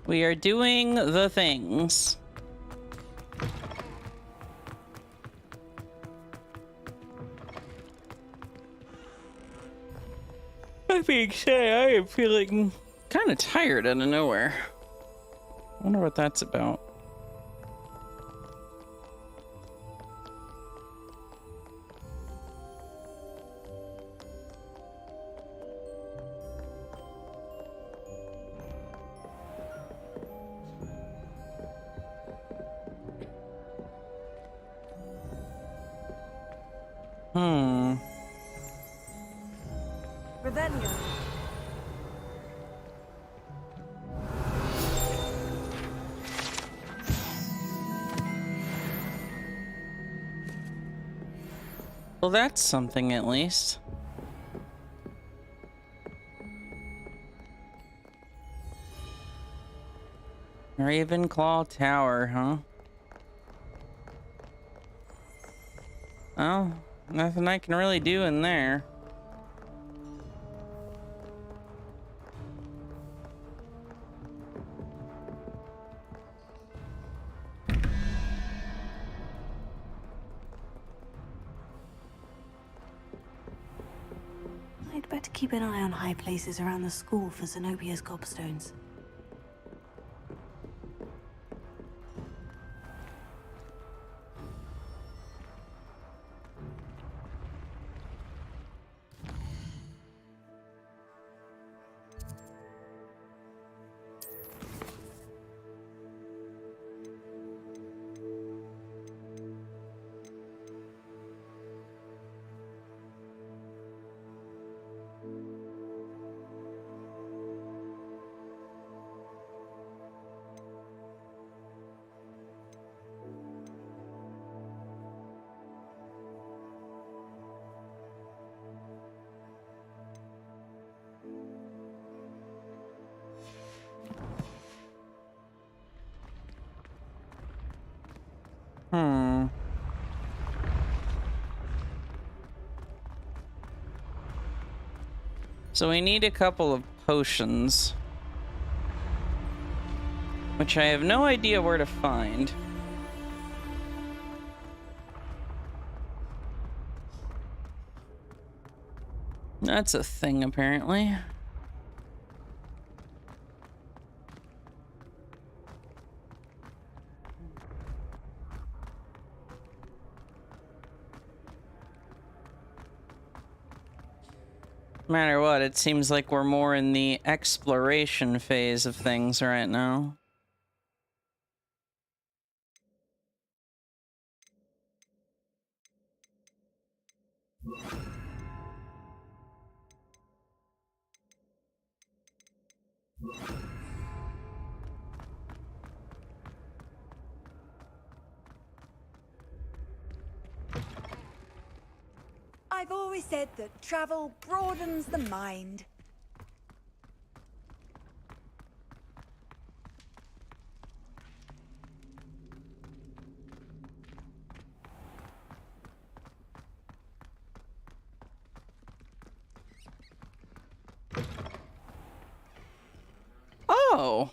We are doing the things. I think I am feeling kind of tired out of nowhere. I wonder what that's about. Revelio. Well, that's something at least. Ravenclaw Tower, huh? Oh, nothing I can really do in there. I'd better keep an eye on high places around the school for Zenobia's gobstones. So we need a couple of potions, which I have no idea where to find. That's a thing, apparently. No matter what, it seems like we're more in the exploration phase of things right now. I've always said that travel broadens the mind. Oh!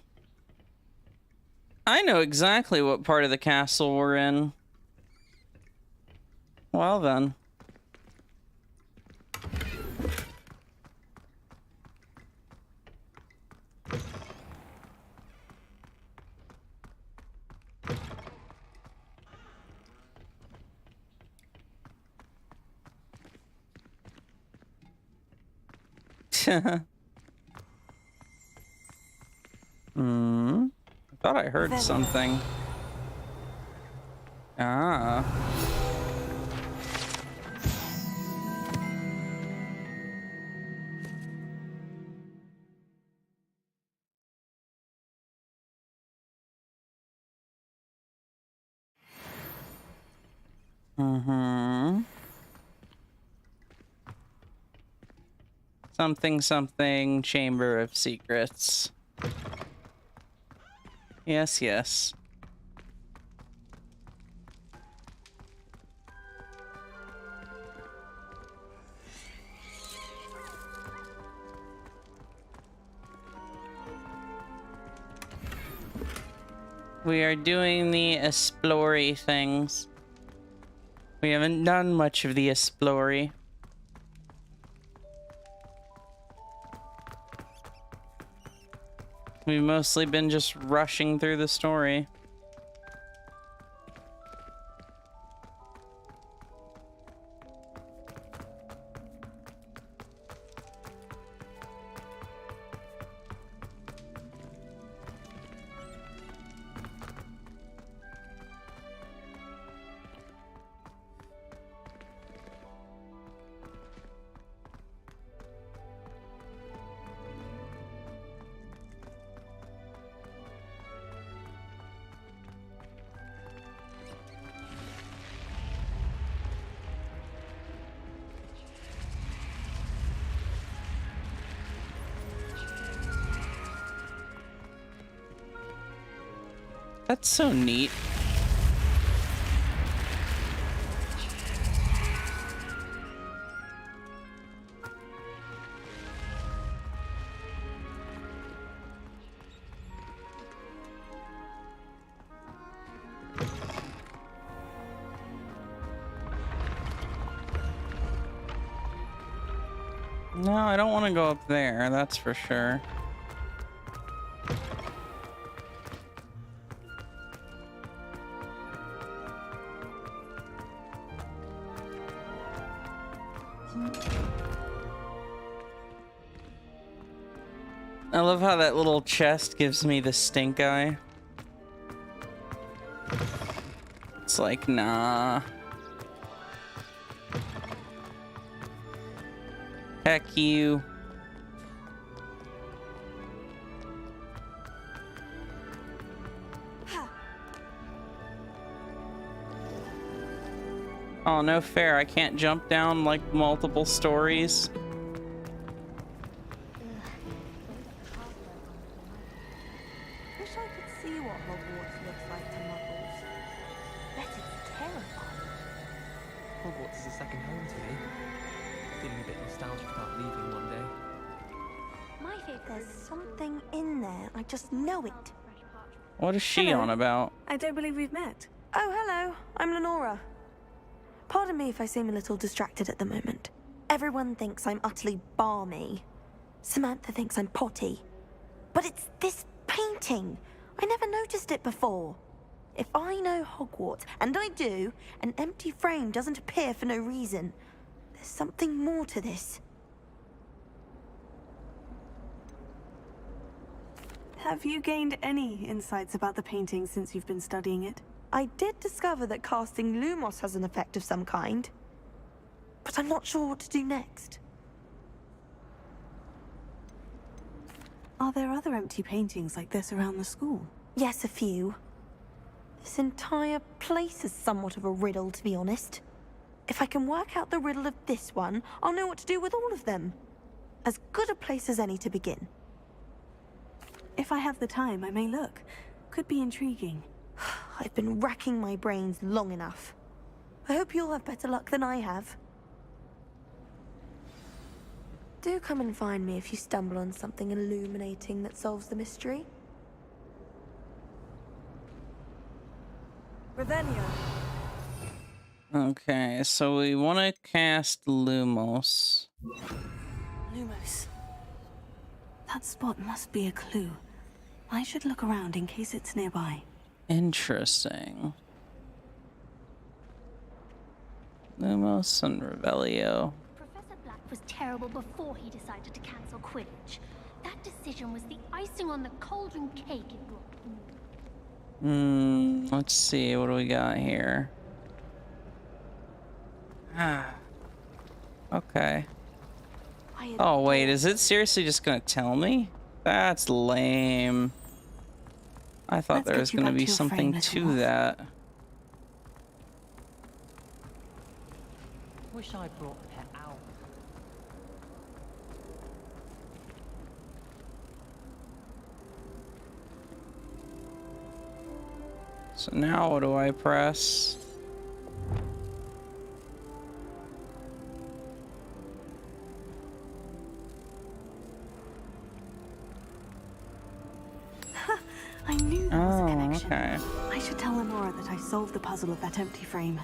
I know exactly what part of the castle we're in. Well then. I thought I heard something. Ah. Something, something, Chamber of Secrets. Yes, yes. We are doing the explory things. We haven't done much of the explory. We've mostly been just rushing through the story. That's so neat. No, I don't want to go up there, that's for sure. I love how that little chest gives me the stink eye. It's like, nah. Heck you. Oh, no fair. I can't jump down like multiple stories. Wish I could see what Hogwarts looks like to muggles. Bet it's Hogwarts is a second home to me. Feeling a bit nostalgic about leaving one day. My favorite. There's something in there. I just know it. What is she Hello. on about? I don't believe we've met. Oh, hello. I'm Lenora. Pardon me if I seem a little distracted at the moment. Everyone thinks I'm utterly balmy. Samantha thinks I'm potty. But it's this painting. I never noticed it before. If I know Hogwarts, and I do, an empty frame doesn't appear for no reason. There's something more to this. Have you gained any insights about the painting since you've been studying it? I did discover that casting Lumos has an effect of some kind. But I'm not sure what to do next. Are there other empty paintings like this around the school? Yes, a few. This entire place is somewhat of a riddle, to be honest. If I can work out the riddle of this one, I'll know what to do with all of them. As good a place as any to begin. If I have the time, I may look. Could be intriguing. I've been racking my brains long enough. I hope you'll have better luck than I have. Do come and find me if you stumble on something illuminating that solves the mystery. Revelio. Okay, so we want to cast Lumos. Lumos. That spot must be a clue. I should look around in case it's nearby. Interesting. Lumos and Revelio. Professor Black was terrible before he decided to cancel Quidditch. That decision was the icing on the cauldron cake it brought. Let's see, what do we got here? Okay. Oh wait, is it seriously just gonna tell me? That's lame. I thought there was gonna be something to that. Wish I brought a pet owl. So now what do I press? I knew there was a connection. Okay. I should tell Lenora that I solved the puzzle of that empty frame.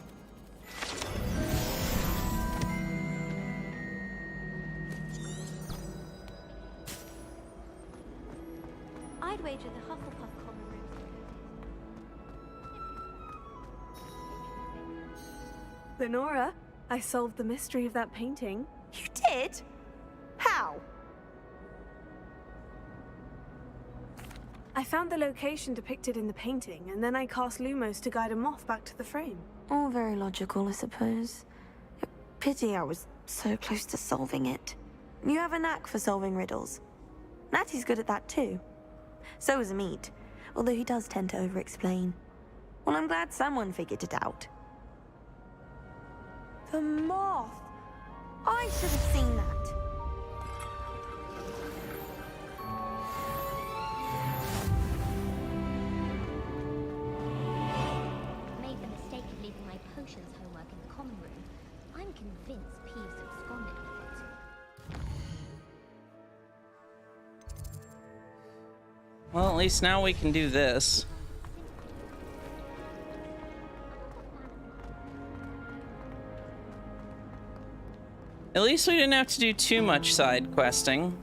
I'd wager the Hufflepuff common room. Lenora, I solved the mystery of that painting. You did? How? I found the location depicted in the painting, and then I cast Lumos to guide a moth back to the frame. All very logical, I suppose. Pity I was so close to solving it. You have a knack for solving riddles. Natty's good at that too. So is Amit, although he does tend to over-explain. Well, I'm glad someone figured it out. The moth! I should have seen that. Made the mistake of leaving my potions homework in the common room. I'm convinced Peeves absconded with it. Well, at least now we can do this. At least we didn't have to do too much side questing.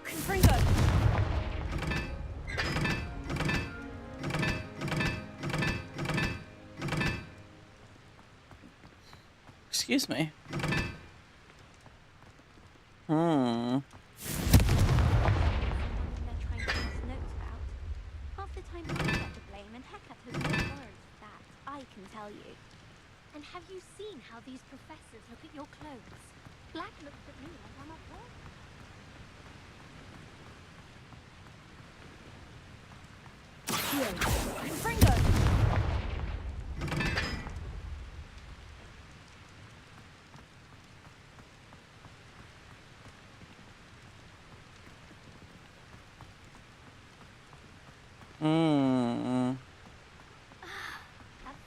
Confringo! Excuse me. Half the time I get to blame, and Hecate has no words for that, I can tell you. And have you seen how these professors look at your clothes? Black looks at me like I'm a boy. At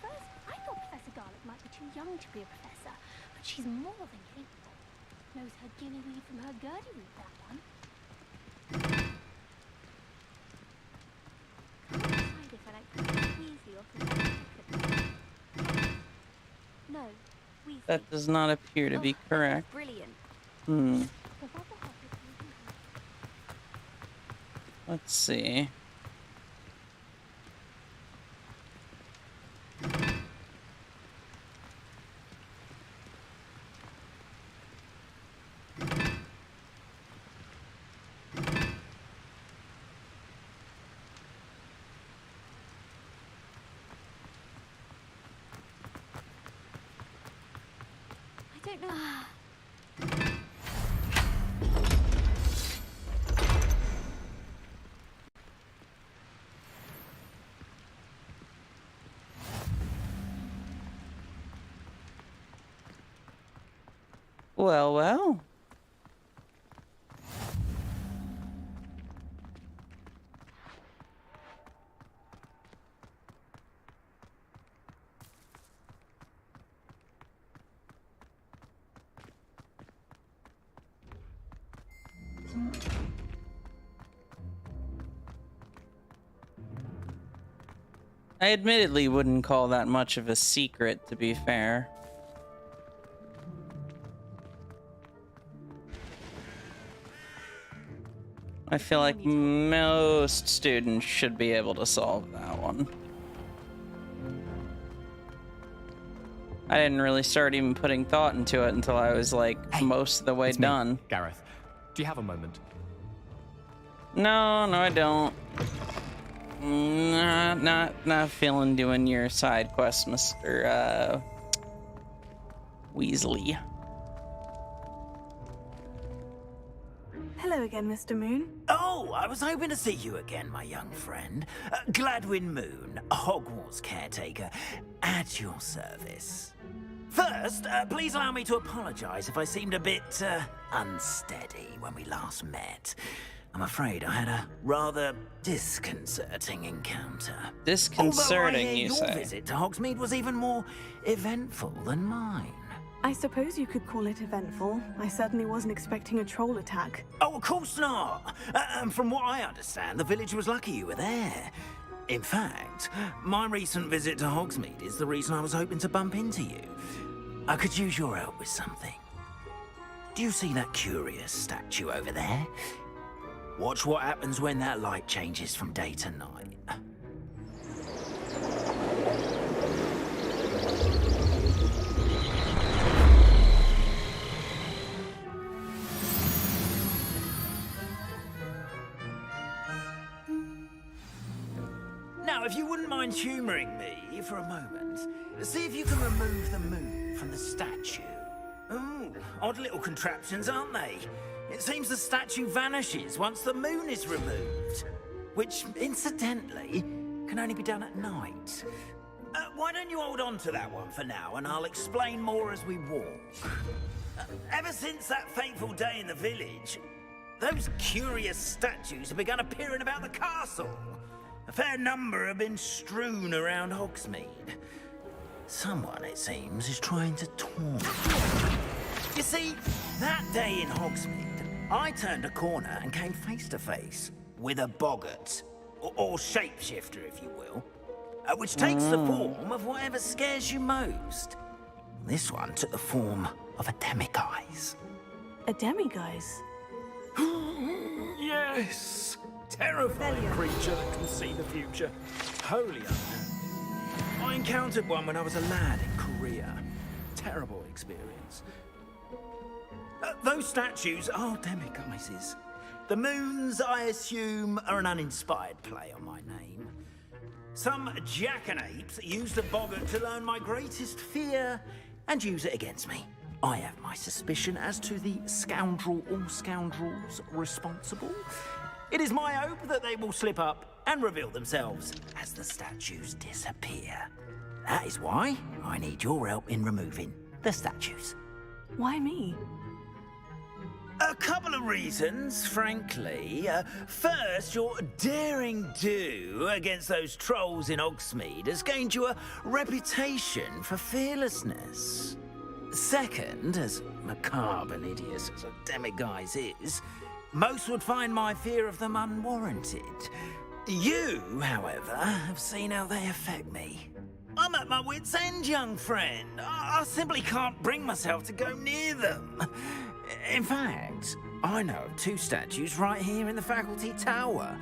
first, I thought Professor Garlick might be too young to be a professor, but she's more than capable. Knows her guinea weed from her Gertie weed, that one. Can't decide if I like Professor Weasley or Professor Pickford. No, Weasley. That does not appear to be correct. Brilliant. Let's see. I don't know. Well, well. I admittedly wouldn't call that much of a secret, to be fair. I feel like most students should be able to solve that one. I didn't really start even putting thought into it until I was like most of the way done. Gareth, do you have a moment? No, I don't. Not feeling doing your side quest, Mr. Weasley. Hello again, Mr. Moon. Oh, I was hoping to see you again, my young friend. Gladwin Moon, Hogwarts caretaker, at your service. First, please allow me to apologize if I seemed a bit unsteady when we last met. I'm afraid I had a rather disconcerting encounter. Disconcerting, you say? Your visit to Hogsmeade was even more eventful than mine. I suppose you could call it eventful. I certainly wasn't expecting a troll attack. Oh, of course not. From what I understand, the village was lucky you were there. In fact, my recent visit to Hogsmeade is the reason I was hoping to bump into you. I could use your help with something. Do you see that curious statue over there? Watch what happens when that light changes from day to night. Now, if you wouldn't mind humoring me for a moment, see if you can remove the moon from the statue. Ooh, odd little contraptions, aren't they? It seems the statue vanishes once the moon is removed, which, incidentally, can only be done at night. Why don't you hold on to that one for now, and I'll explain more as we walk. Ever since that fateful day in the village, those curious statues have begun appearing about the castle. A fair number have been strewn around Hogsmeade. Someone, it seems, is trying to taunt. You see, that day in Hogsmeade, I turned a corner and came face to face with a boggart, or shapeshifter, if you will, which takes the form of whatever scares you most. This one took the form of a demiguise. A demiguise? Yes! Terrifying creature that can see the future. Wholly unknown. I encountered one when I was a lad in Korea. Terrible experience. Those statues are demiguises. The moons, I assume, are an uninspired play on my name. Some jackanapes used the boggart to learn my greatest fear and use it against me. I have my suspicion as to the scoundrel or scoundrels responsible. It is my hope that they will slip up and reveal themselves as the statues disappear. That is why I need your help in removing the statues. Why me? A couple of reasons, frankly. First, your daring do against those trolls in Hogsmeade has gained you a reputation for fearlessness. Second, as macabre and hideous as a demiguise is, most would find my fear of them unwarranted. You, however, have seen how they affect me. I'm at my wit's end, young friend. I simply can't bring myself to go near them. In fact, I know of 2 statues right here in the faculty tower.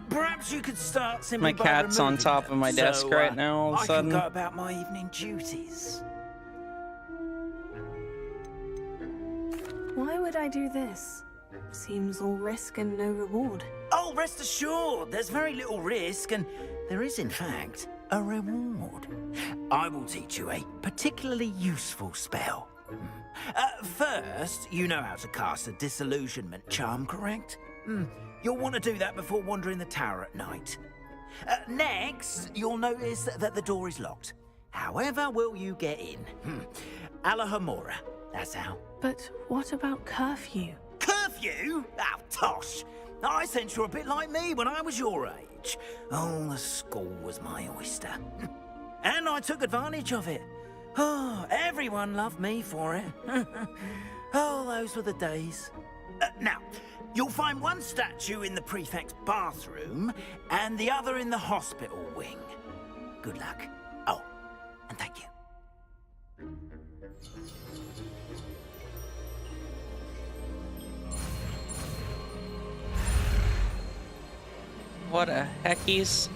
Perhaps you could start simply My by cat's on removing top them, of my desk right now all of a sudden. I can go about my evening duties. Why would I do this? Seems all risk and no reward. Oh, rest assured, there's very little risk, and there is, in fact, a reward. I will teach you a particularly useful spell. First, you know how to cast a disillusionment charm, correct? You'll want to do that before wandering the tower at night. Next, you'll notice that the door is locked. However will you get in? Alahomora, that's how. But what about curfew? Curfew? Oh, tosh. I sense you're a bit like me when I was your age. Oh, the school was my oyster. And I took advantage of it. Oh, everyone loved me for it. Oh, those were the days. Now, you'll find one statue in the prefect's bathroom and the other in the hospital wing. Good luck. Oh, and thank you. What a heckies.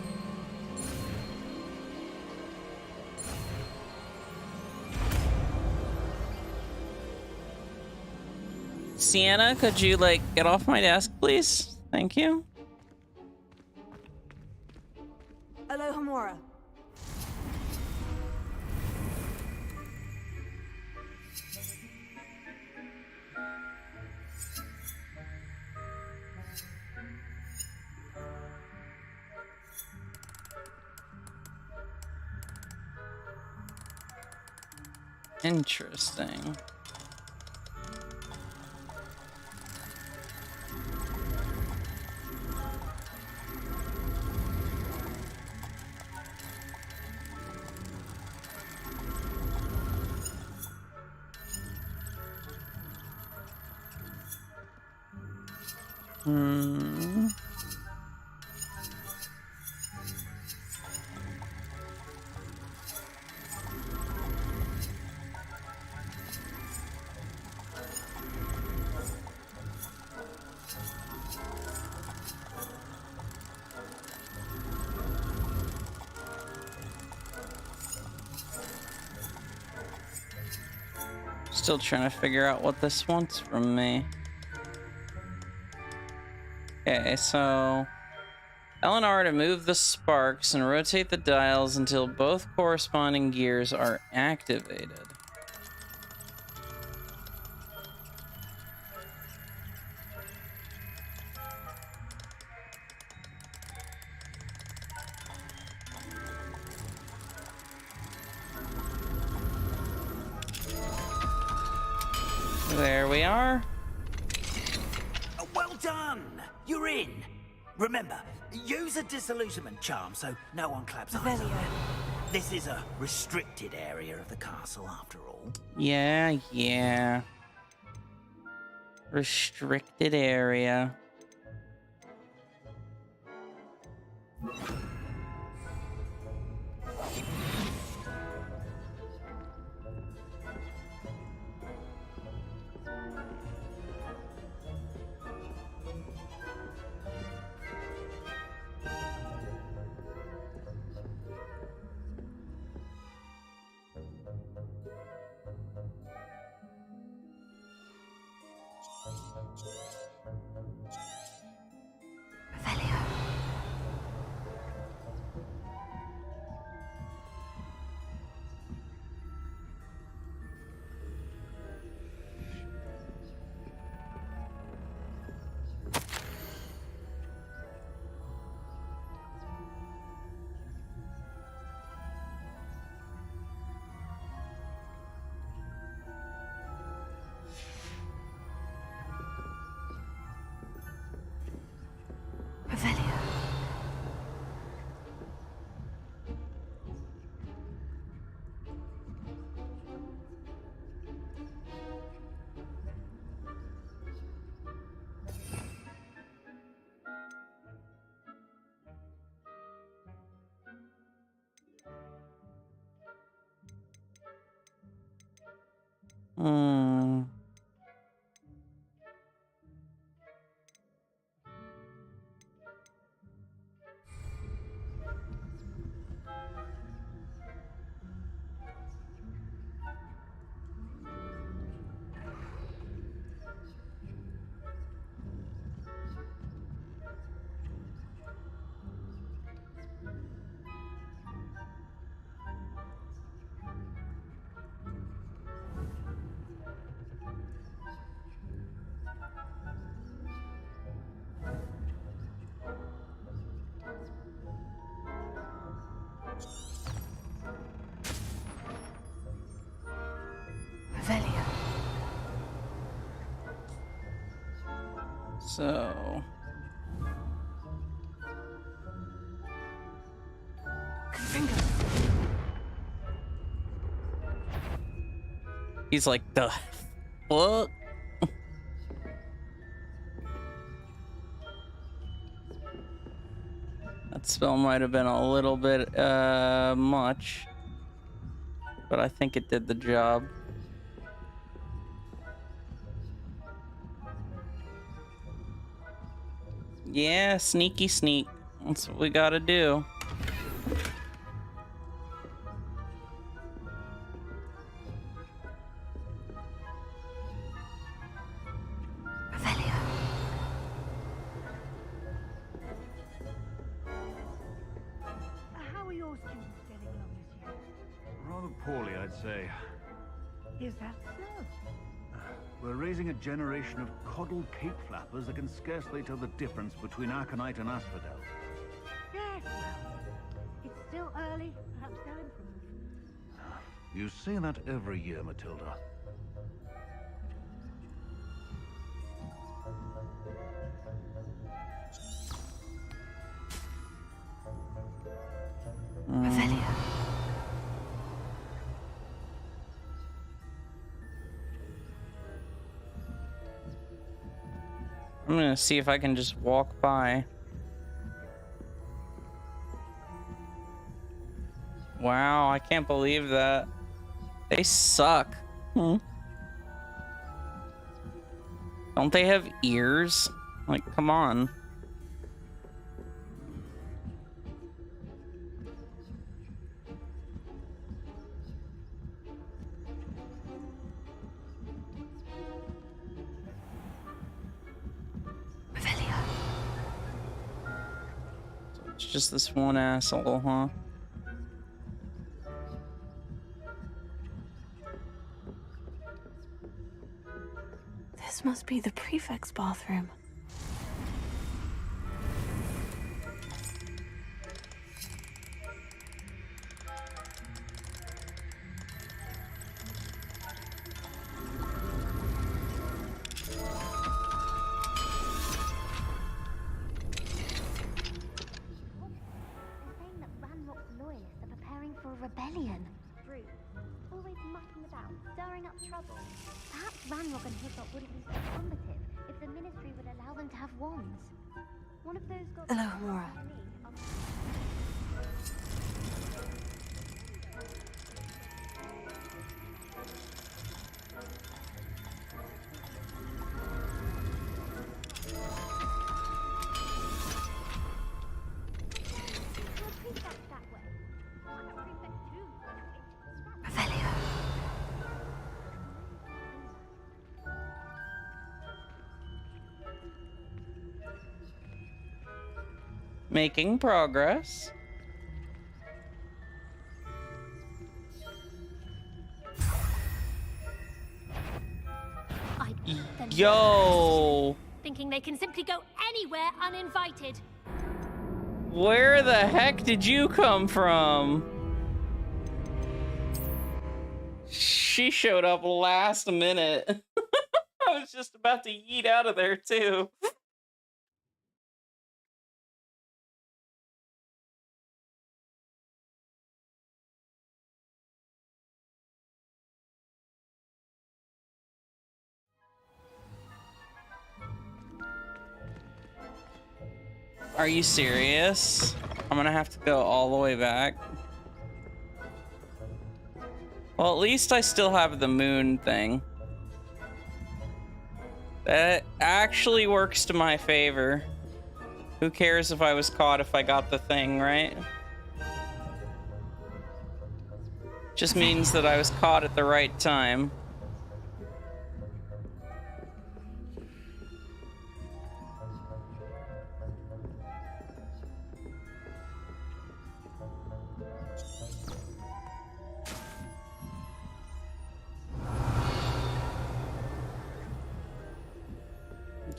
Sienna, could you, like, get off my desk, please? Thank you. Alohomora. Interesting. Still trying to figure out what this wants from me. Okay, so Eleanor to move the sparks and rotate the dials until both corresponding gears are activated. There we are. Well done! You're in. Remember, use a disillusionment charm so no one claps eyes on you. This is a restricted area of the castle, after all. Yeah. Restricted area. Hmm. Revelio. So. He's like, the fuck? That spell might have been a little bit much, but I think it did the job. Yeah, sneaky sneak. That's what we gotta do. How are your students getting along this year? Rather poorly, I'd say. Is that so? We're raising a generation of coddled cape flappers that can scarcely tell the difference between aconite and asphodel. Yes, well, it's still early. Perhaps they'll improve. You say that every year, Matilda. Revelio. I'm gonna see if I can just walk by. Wow, I can't believe that. They suck. Don't they have ears? Like, come on. It's just this one asshole, huh? This must be the prefect's bathroom. Rebellion. True. Always mucking about, stirring up trouble. Perhaps Ranrock and Hislop wouldn't be so combative if the Ministry would allow them to have wands. One of those gods... Hello, Mora. Making progress. Yo! Thinking they can simply go anywhere uninvited. Where the heck did you come from? She showed up last minute. I was just about to yeet out of there too. Are you serious? I'm gonna have to go all the way back. Well, at least I still have the moon thing. That actually works to my favor. Who cares if I was caught if I got the thing, right? Just means that I was caught at the right time.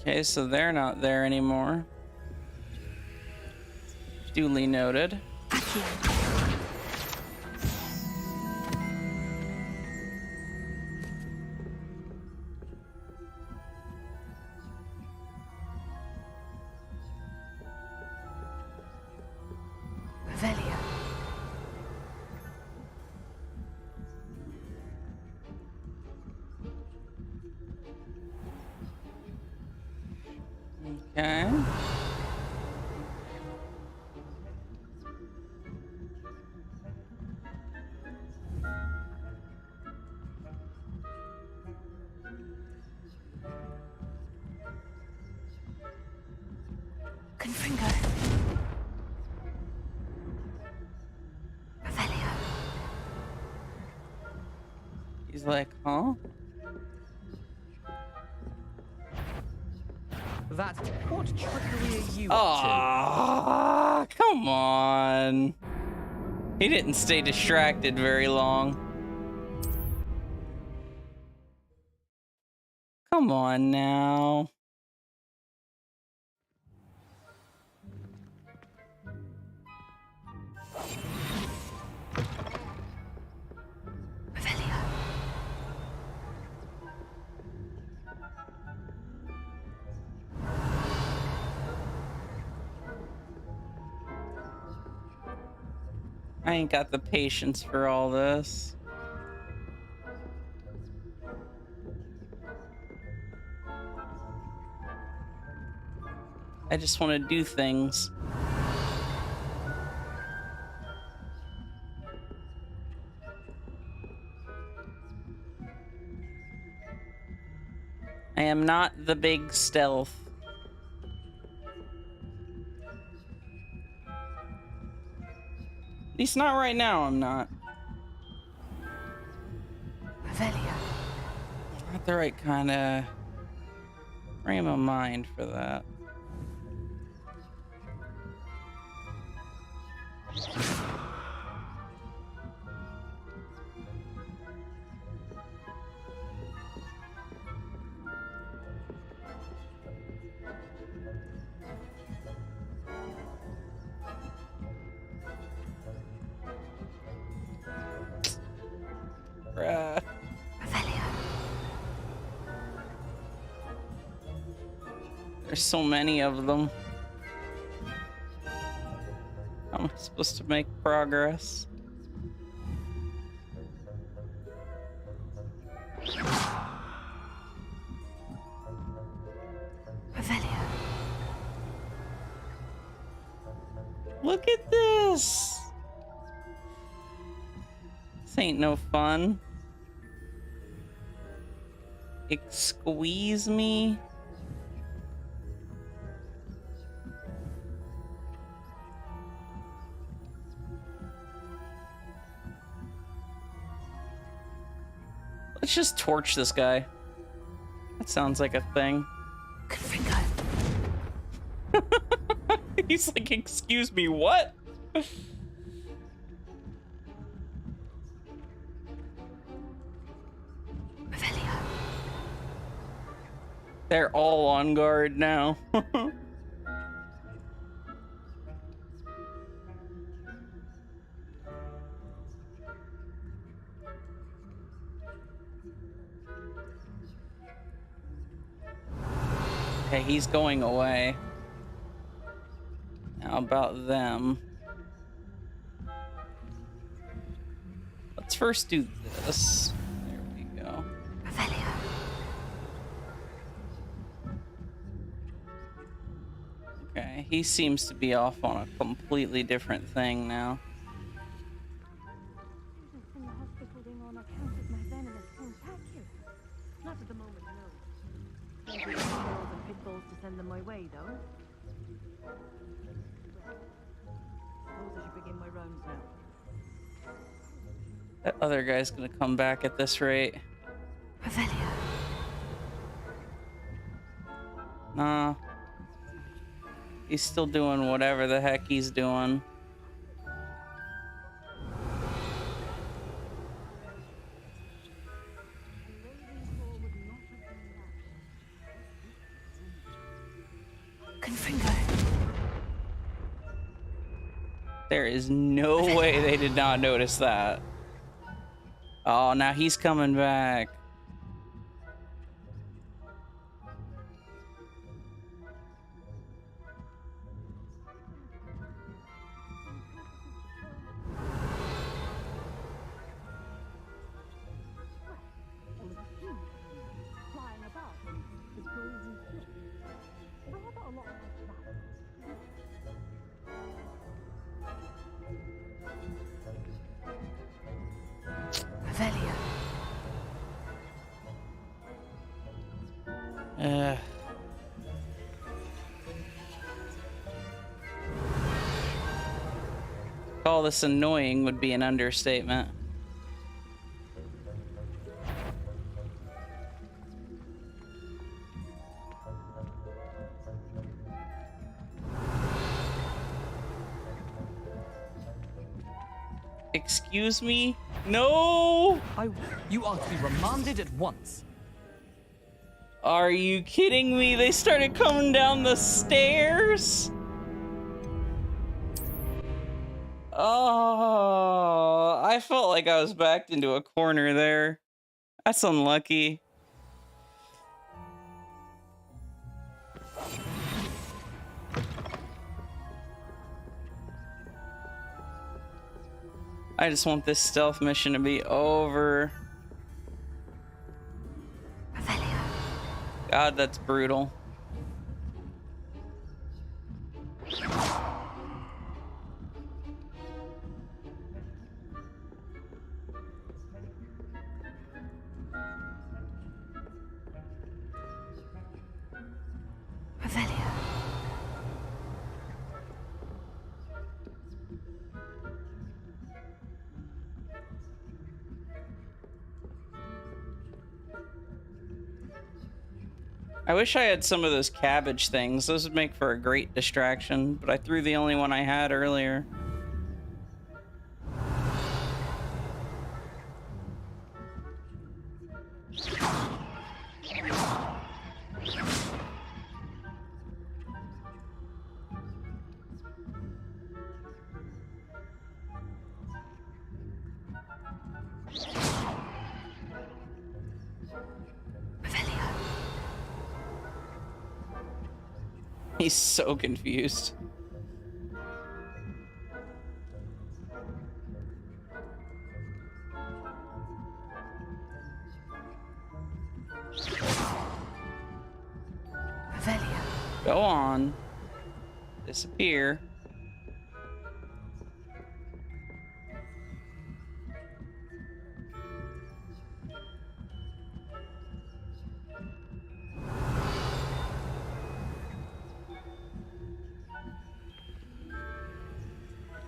Okay, so they're not there anymore. Duly noted. Revelia. Okay. Confringo. Revelia. He's like, huh? That, what trickery are you up Ah, come on. He didn't stay distracted very long. Come on now. Revelia. I ain't got the patience for all this. I just want to do things. I am not the big stealth. At least not right now, I'm not. Revelia. Not the right kind of frame of mind for that. Bruh. There's so many of them. How am I supposed to make progress? Revelia. Look at this! This ain't no fun. Squeeze me? Let's just torch this guy. That sounds like a thing. He's like, excuse me, what? They're all on guard now. Okay, he's going away. How about them? Let's first do this. There we go. Okay, he seems to be off on a completely different thing now. From the hospital ring on account of my venomous tentaculum. Not at the moment, no. send them my way, though. Suppose I should begin my rounds now. That other guy's gonna come back at this rate. Revelio. Nah. He's still doing whatever the heck he's doing. Confringo. There is no way they did not notice that. Oh, now he's coming back. Flying about with golden tips. I have a lot like that. Revelio. Call this annoying would be an understatement. Excuse me? No! You are to be remanded at once. Are you kidding me? They started coming down the stairs? Oh, I felt like I was backed into a corner there. That's unlucky. I just want this stealth mission to be over. God, that's brutal. I wish I had some of those cabbage things. Those would make for a great distraction, but I threw the only one I had earlier. He's so confused. Go on. Disappear.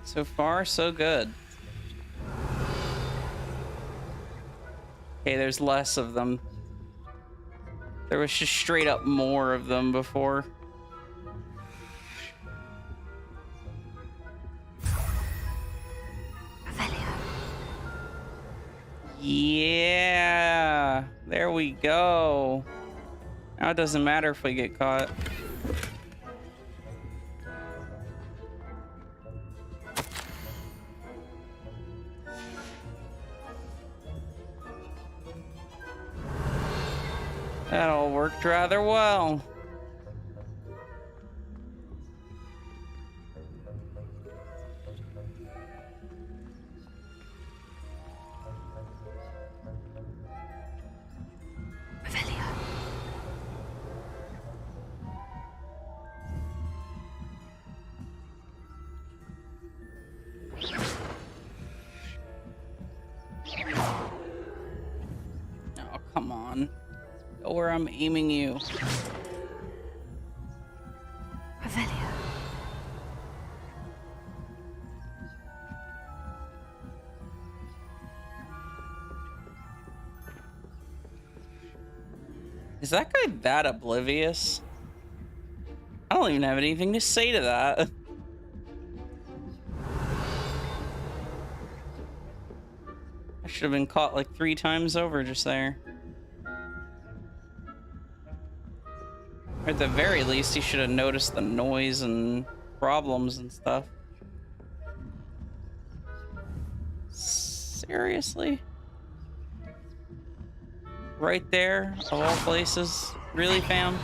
So far, so good. Okay, there's less of them. There was just straight up more of them before. Yeah, there we go. Now it doesn't matter if we get caught. That all worked rather well. Oh, come on. Go where I'm aiming you. Is that guy that oblivious? I don't even have anything to say to that. I should have been caught like 3 times over just there. Or at the very least, he should have noticed the noise and problems and stuff. Seriously? Right there, of all places? Really, fam?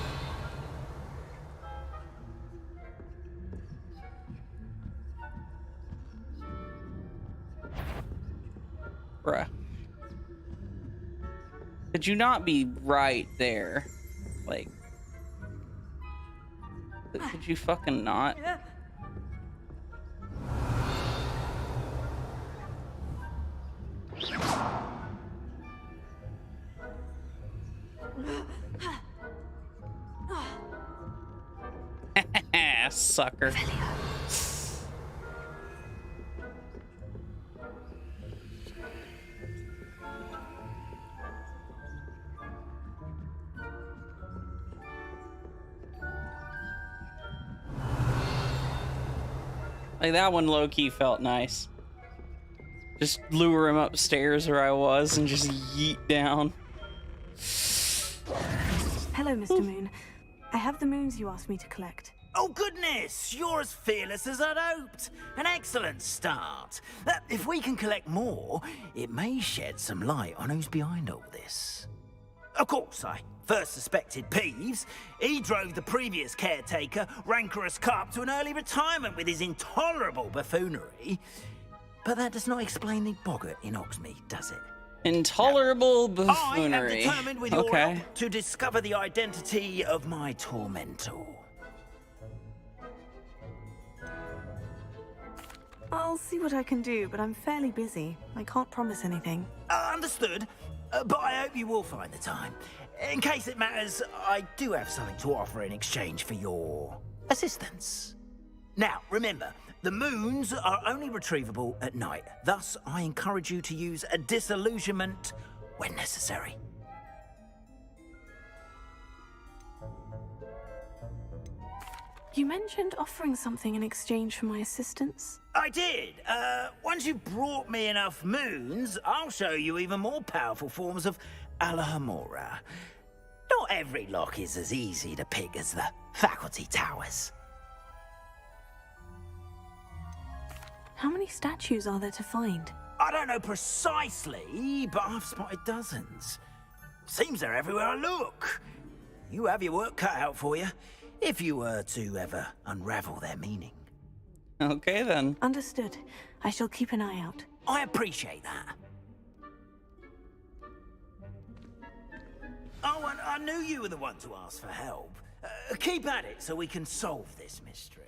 Bruh. Could you not be right there? Like... Could you fucking not? Sucker. Like, that one low-key felt nice. Just lure him upstairs where I was and just yeet down. Hello, Mr. Moon. I have the moons you asked me to collect. Oh, goodness! You're as fearless as I'd hoped. An excellent start. If we can collect more, it may shed some light on who's behind all this. Of course, I first suspected Peeves. He drove the previous caretaker, Rancorous Carp, to an early retirement with his intolerable buffoonery. But that does not explain the boggart in Hogsmeade, does it? Intolerable buffoonery. I am determined with your help to discover the identity of my tormentor. I'll see what I can do, but I'm fairly busy. I can't promise anything. Understood. But I hope you will find the time. In case it matters, I do have something to offer in exchange for your assistance. Now, remember, the moons are only retrievable at night. Thus, I encourage you to use a disillusionment when necessary. You mentioned offering something in exchange for my assistance. I did. Once you've brought me enough moons, I'll show you even more powerful forms of Alohomora. Not every lock is as easy to pick as the faculty towers. How many statues are there to find? I don't know precisely, but I've spotted dozens. Seems they're everywhere I look. You have your work cut out for you, if you were to ever unravel their meaning. Okay, then. Understood. I shall keep an eye out. I appreciate that. Oh, and I knew you were the one to ask for help. Keep at it so we can solve this mystery.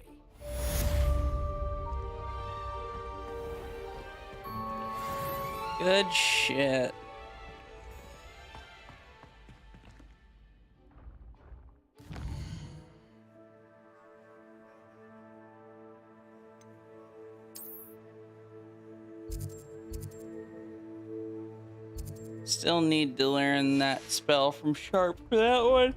Good shit. Still need to learn that spell from Sharp for that one.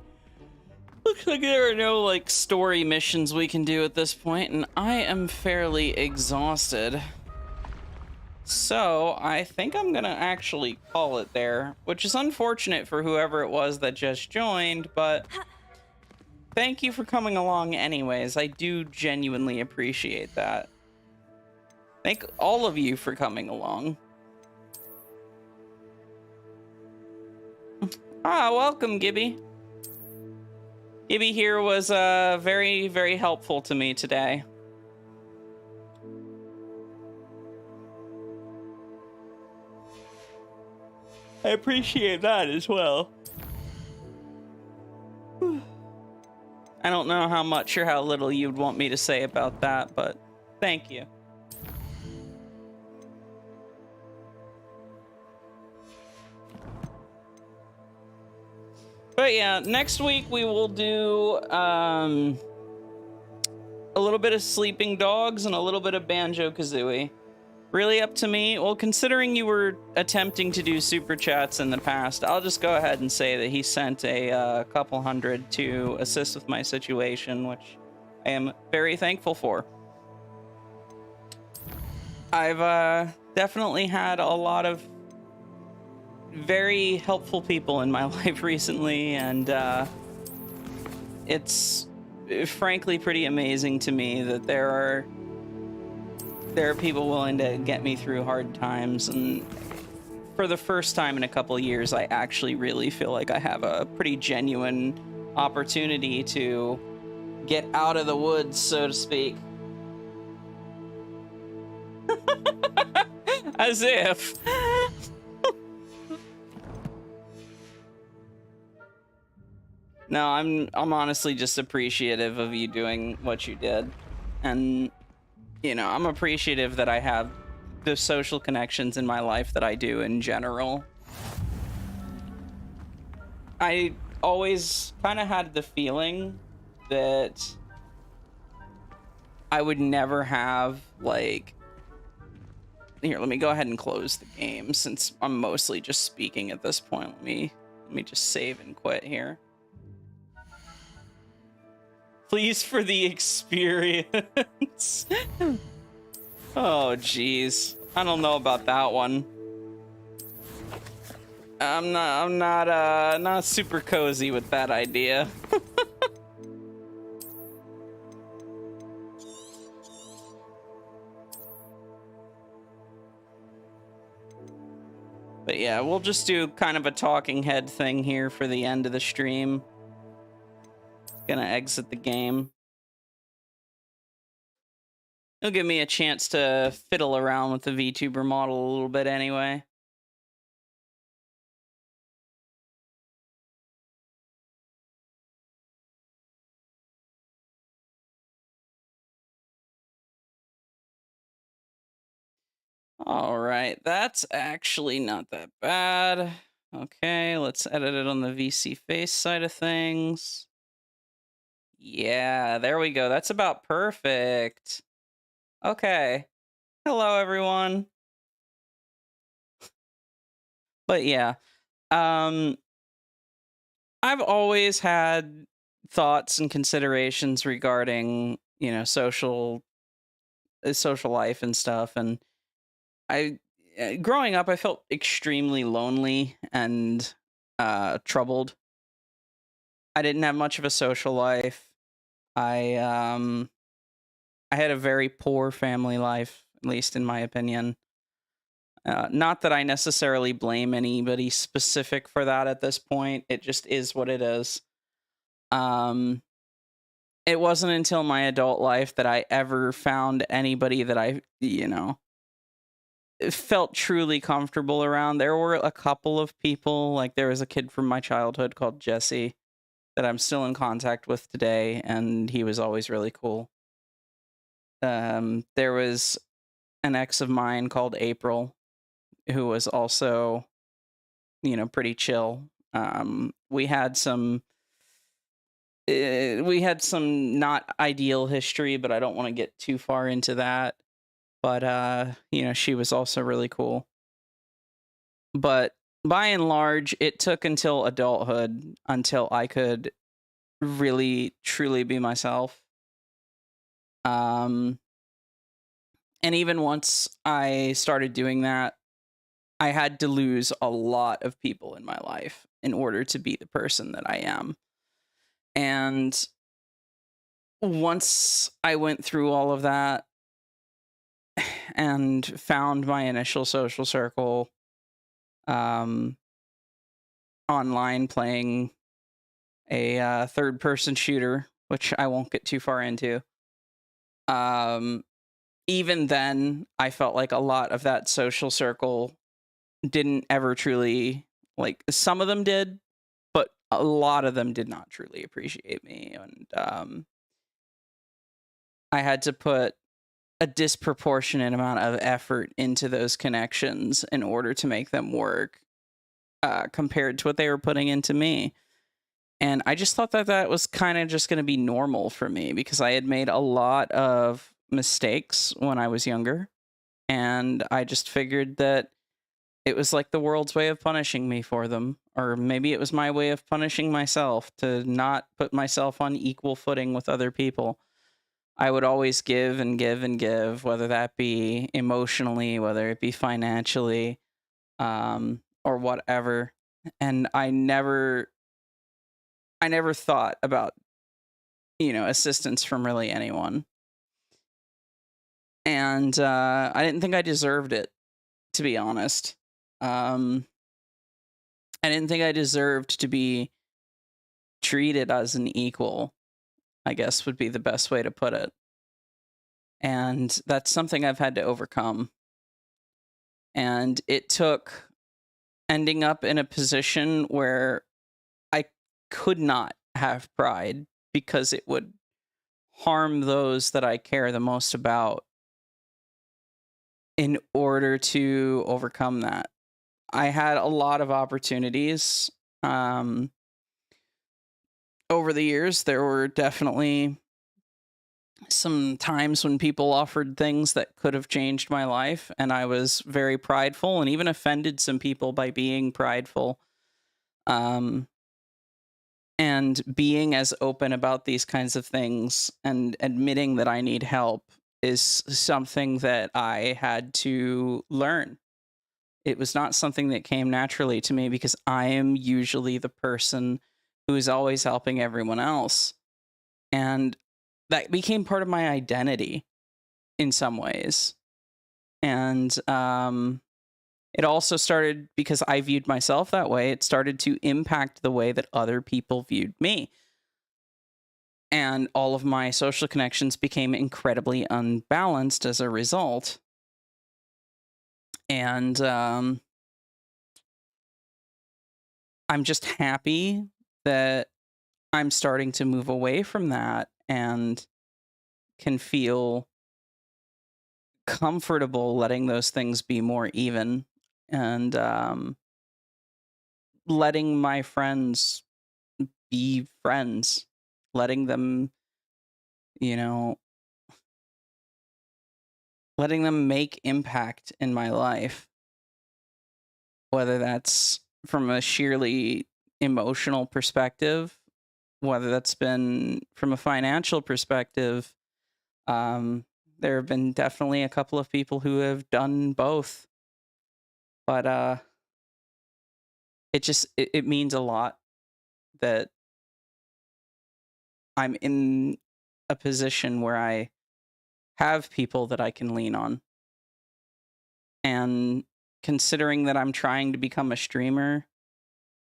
Looks like there are no, like, story missions we can do at this point, and I am fairly exhausted. So, I think I'm gonna actually call it there, which is unfortunate for whoever it was that just joined, but thank you for coming along anyways. I do genuinely appreciate that. Thank all of you for coming along. Ah, welcome, Gibby. Gibby here was very, very helpful to me today. I appreciate that as well. I don't know how much or how little you'd want me to say about that, but thank you. But yeah, next week we will do a little bit of Sleeping Dogs and a little bit of Banjo-Kazooie. really up to me? Well, considering you were attempting to do super chats in the past, I'll just go ahead and say that he sent a couple hundred to assist with my situation, which I am very thankful for. I've definitely had a lot of very helpful people in my life recently, and it's frankly pretty amazing to me that there are people willing to get me through hard times, and for the first time in a couple of years, I actually really feel like I have a pretty genuine opportunity to get out of the woods, so to speak. As if. No, I'm honestly just appreciative of you doing what you did. And, you know, I'm appreciative that I have the social connections in my life that I do in general. I always kind of had the feeling that I would never have, like... Here, let me go ahead and close the game since I'm mostly just speaking at this point. Let me just save and quit here. Please, for the experience. Oh, jeez. I don't know about that one. I'm not super cozy with that idea. But yeah, we'll just do kind of a talking head thing here for the end of the stream. Gonna exit the game. It'll give me a chance to fiddle around with the VTuber model a little bit anyway. All right, that's actually not that bad. Okay, let's edit it on the VC face side of things. Yeah, there we go. That's about perfect. Okay. Hello, everyone. But yeah, I've always had thoughts and considerations regarding, you know, social life and stuff, and growing up, I felt extremely lonely and troubled. I didn't have much of a social life. I had a very poor family life, at least in my opinion. Not that I necessarily blame anybody specific for that at this point. It just is what it is. It wasn't until my adult life that I ever found anybody that I, you know, felt truly comfortable around. There were a couple of people, like there was a kid from my childhood called Jesse that I'm still in contact with today, and he was always really cool. There was an ex of mine called April, who was also, you know, pretty chill. We had some not ideal history, but I don't want to get too far into that. But you know, she was also really cool. But by and large, it took until adulthood until I could really truly be myself. And even once I started doing that, I had to lose a lot of people in my life in order to be the person that I am. And once I went through all of that and found my initial social circle online playing a third-person shooter, which I won't get too far into, even then, I felt like a lot of that social circle didn't ever truly, like, some of them did, but a lot of them did not truly appreciate me. And I had to put a disproportionate amount of effort into those connections in order to make them work, compared to what they were putting into me. And I just thought that that was kind of just going to be normal for me because I had made a lot of mistakes when I was younger. And I just figured that it was like the world's way of punishing me for them. Or maybe it was my way of punishing myself to not put myself on equal footing with other people. I would always give and give and give, whether that be emotionally, whether it be financially, or whatever. And I never thought about, assistance from really anyone. And I didn't think I deserved it, to be honest. I didn't think I deserved to be treated as an equal, I guess would be the best way to put it. And that's something I've had to overcome. And it took ending up in a position where I could not have pride because it would harm those that I care the most about in order to overcome that. I had a lot of opportunities. Over the years, there were definitely some times when people offered things that could have changed my life, and I was very prideful and even offended some people by being prideful. And being as open about these kinds of things and admitting that I need help is something that I had to learn. It was not something that came naturally to me because I am usually the person who is always helping everyone else. And that became part of my identity in some ways. And it also started because I viewed myself that way. It started to impact the way that other people viewed me. And all of my social connections became incredibly unbalanced as a result. And I'm just happy that I'm starting to move away from that and can feel comfortable letting those things be more even, and letting my friends be friends, letting them, letting them make impact in my life, whether that's from a sheerly emotional perspective, whether that's been from a financial perspective. There have been definitely a couple of people who have done both, but it means a lot that I'm in a position where I have people that I can lean on. And considering that I'm trying to become a streamer,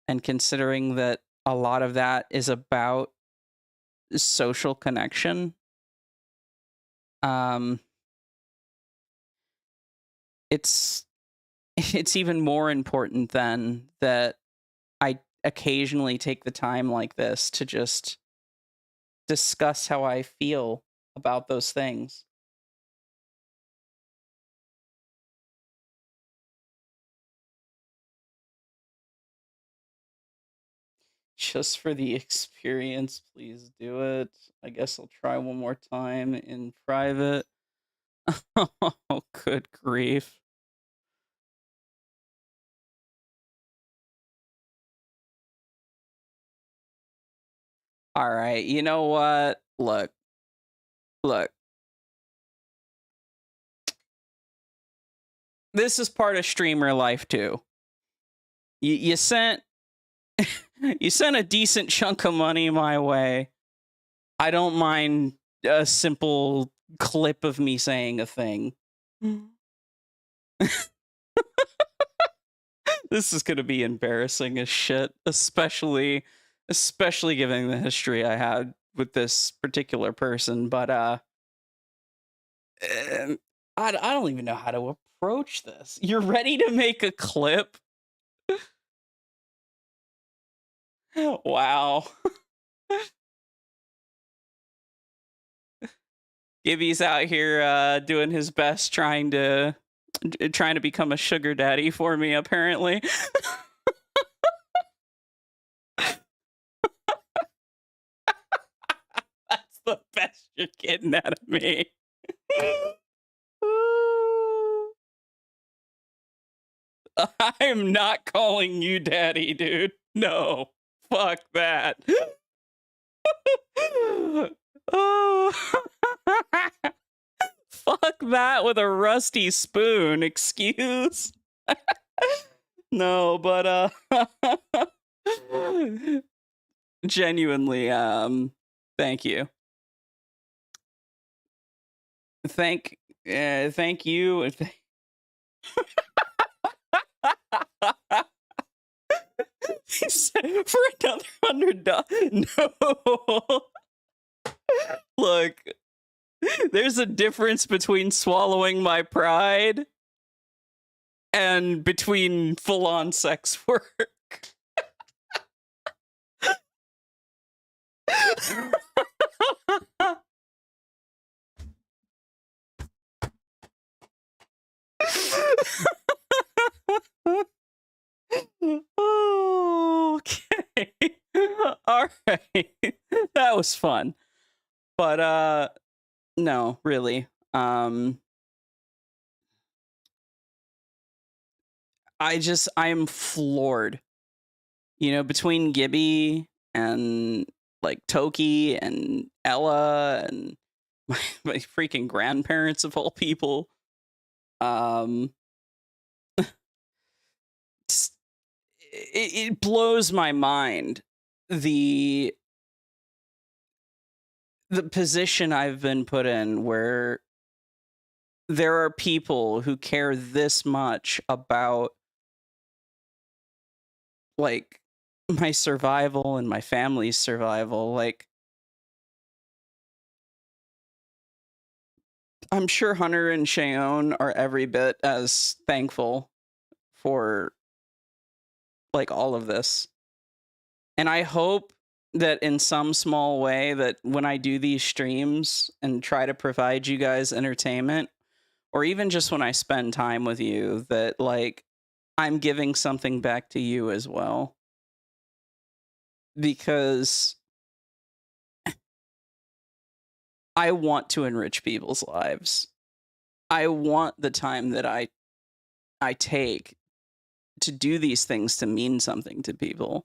and considering that a lot of that is about social connection, it's even more important then that I occasionally take the time like this to just discuss how I feel about those things. Just for the experience, please do it. I guess I'll try one more time in private. Oh, good grief. All right, you know what? Look. This is part of streamer life too. You sent you sent a decent chunk of money my way. I don't mind a simple clip of me saying a thing. This is going to be embarrassing as shit, especially given the history I had with this particular person, but I don't even know how to approach this. You're ready to make a clip? Wow. Gibby's out here doing his best trying to become a sugar daddy for me, apparently. That's the best you're getting out of me. I'm not calling you daddy, dude. No. Fuck that. Oh. Fuck that with a rusty spoon, excuse. No, but genuinely, thank you. Thank you. He said, for another $100. No. Look, there's a difference between swallowing my pride and between full-on sex work. Okay. All right. That was fun. But no, really. I'm floored. You know, between Gibby and like Toki and Ella and my freaking grandparents of all people. It blows my mind the position I've been put in where there are people who care this much about like my survival and my family's survival. Like, I'm sure Hunter and Shayon are every bit as thankful for like all of this. And I hope that in some small way that when I do these streams and try to provide you guys entertainment, or even just when I spend time with you, that like I'm giving something back to you as well. Because I want to enrich people's lives. I want the time that I take to do these things to mean something to people.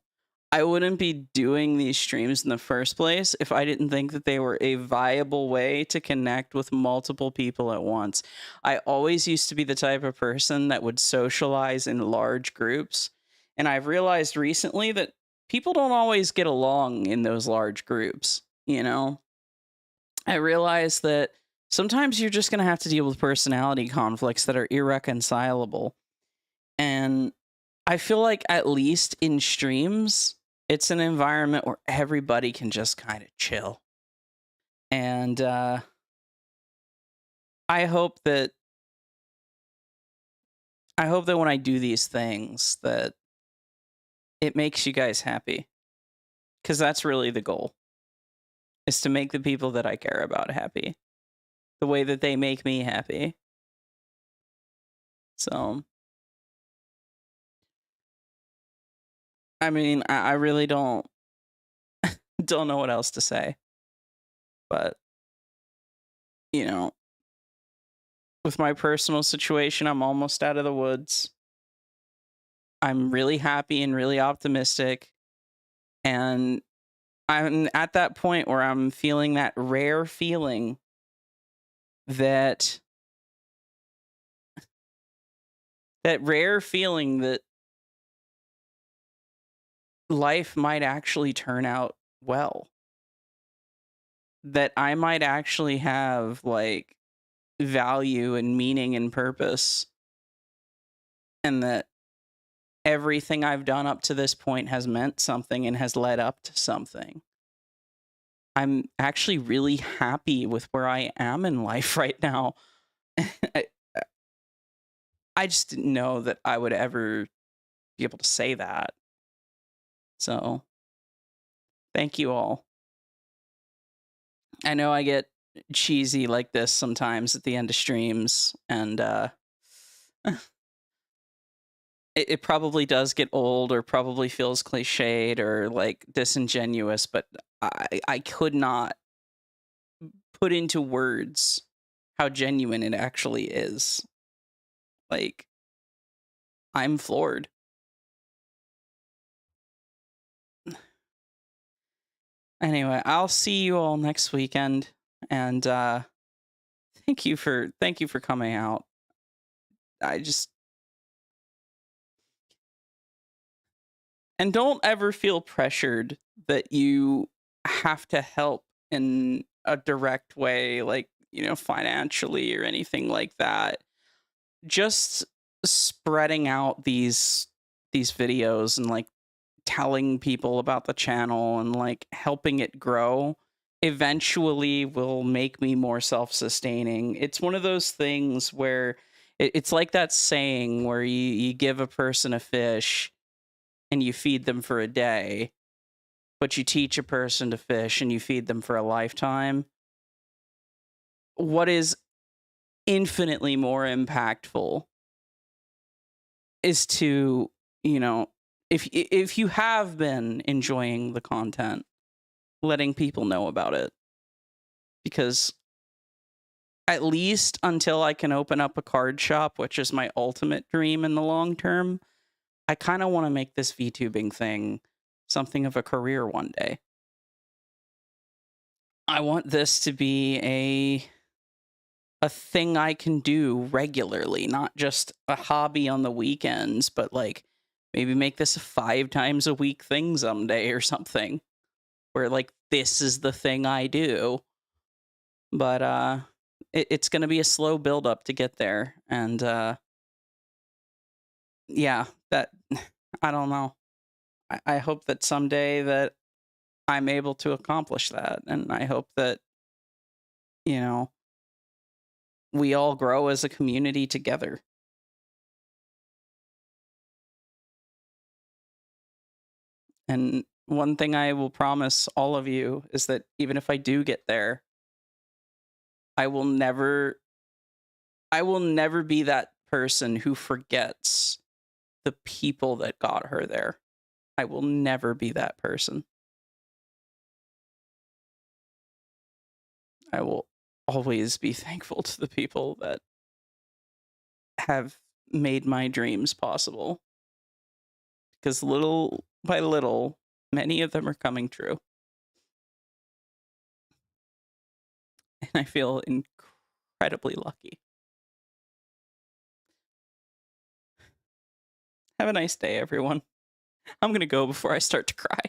I wouldn't be doing these streams in the first place if I didn't think that they were a viable way to connect with multiple people at once. I always used to be the type of person that would socialize in large groups, and I've realized recently that people don't always get along in those large groups, you know? I realized that sometimes you're just going to have to deal with personality conflicts that are irreconcilable. And I feel like at least in streams, it's an environment where everybody can just kind of chill. And I hope that when I do these things that it makes you guys happy. Because that's really the goal. Is to make the people that I care about happy. The way that they make me happy. So I mean, I really don't know what else to say. But, you know, with my personal situation, I'm almost out of the woods. I'm really happy and really optimistic. And I'm at that point where I'm feeling that rare feeling that life might actually turn out well. That I might actually have like value and meaning and purpose. And that everything I've done up to this point has meant something and has led up to something. I'm actually really happy with where I am in life right now. I just didn't know that I would ever be able to say that. So, thank you all. I know I get cheesy like this sometimes at the end of streams, and it probably does get old or probably feels cliched or like disingenuous, but I could not put into words how genuine it actually is. Like, I'm floored. Anyway, I'll see you all next weekend, and thank you for coming out. And don't ever feel pressured that you have to help in a direct way, like, financially or anything like that. Just spreading out these videos and like telling people about the channel and like helping it grow eventually will make me more self-sustaining. It's one of those things where it's like that saying where you give a person a fish and you feed them for a day, but you teach a person to fish and you feed them for a lifetime. What is infinitely more impactful is to, if you have been enjoying the content, letting people know about it. Because at least until I can open up a card shop, which is my ultimate dream in the long term, I kind of want to make this VTubing thing something of a career one day. I want this to be a thing I can do regularly, not just a hobby on the weekends, but like maybe make this a 5 times a week thing someday or something, where like this is the thing I do. But it's going to be a slow build up to get there, and yeah, that I don't know. I hope that someday that I'm able to accomplish that, and I hope that we all grow as a community together. And one thing I will promise all of you is that even if I do get there, I will never be that person who forgets the people that got her there. I will never be that person. I will always be thankful to the people that have made my dreams possible. Because little by little, many of them are coming true. And I feel incredibly lucky. Have a nice day, everyone. I'm gonna go before I start to cry.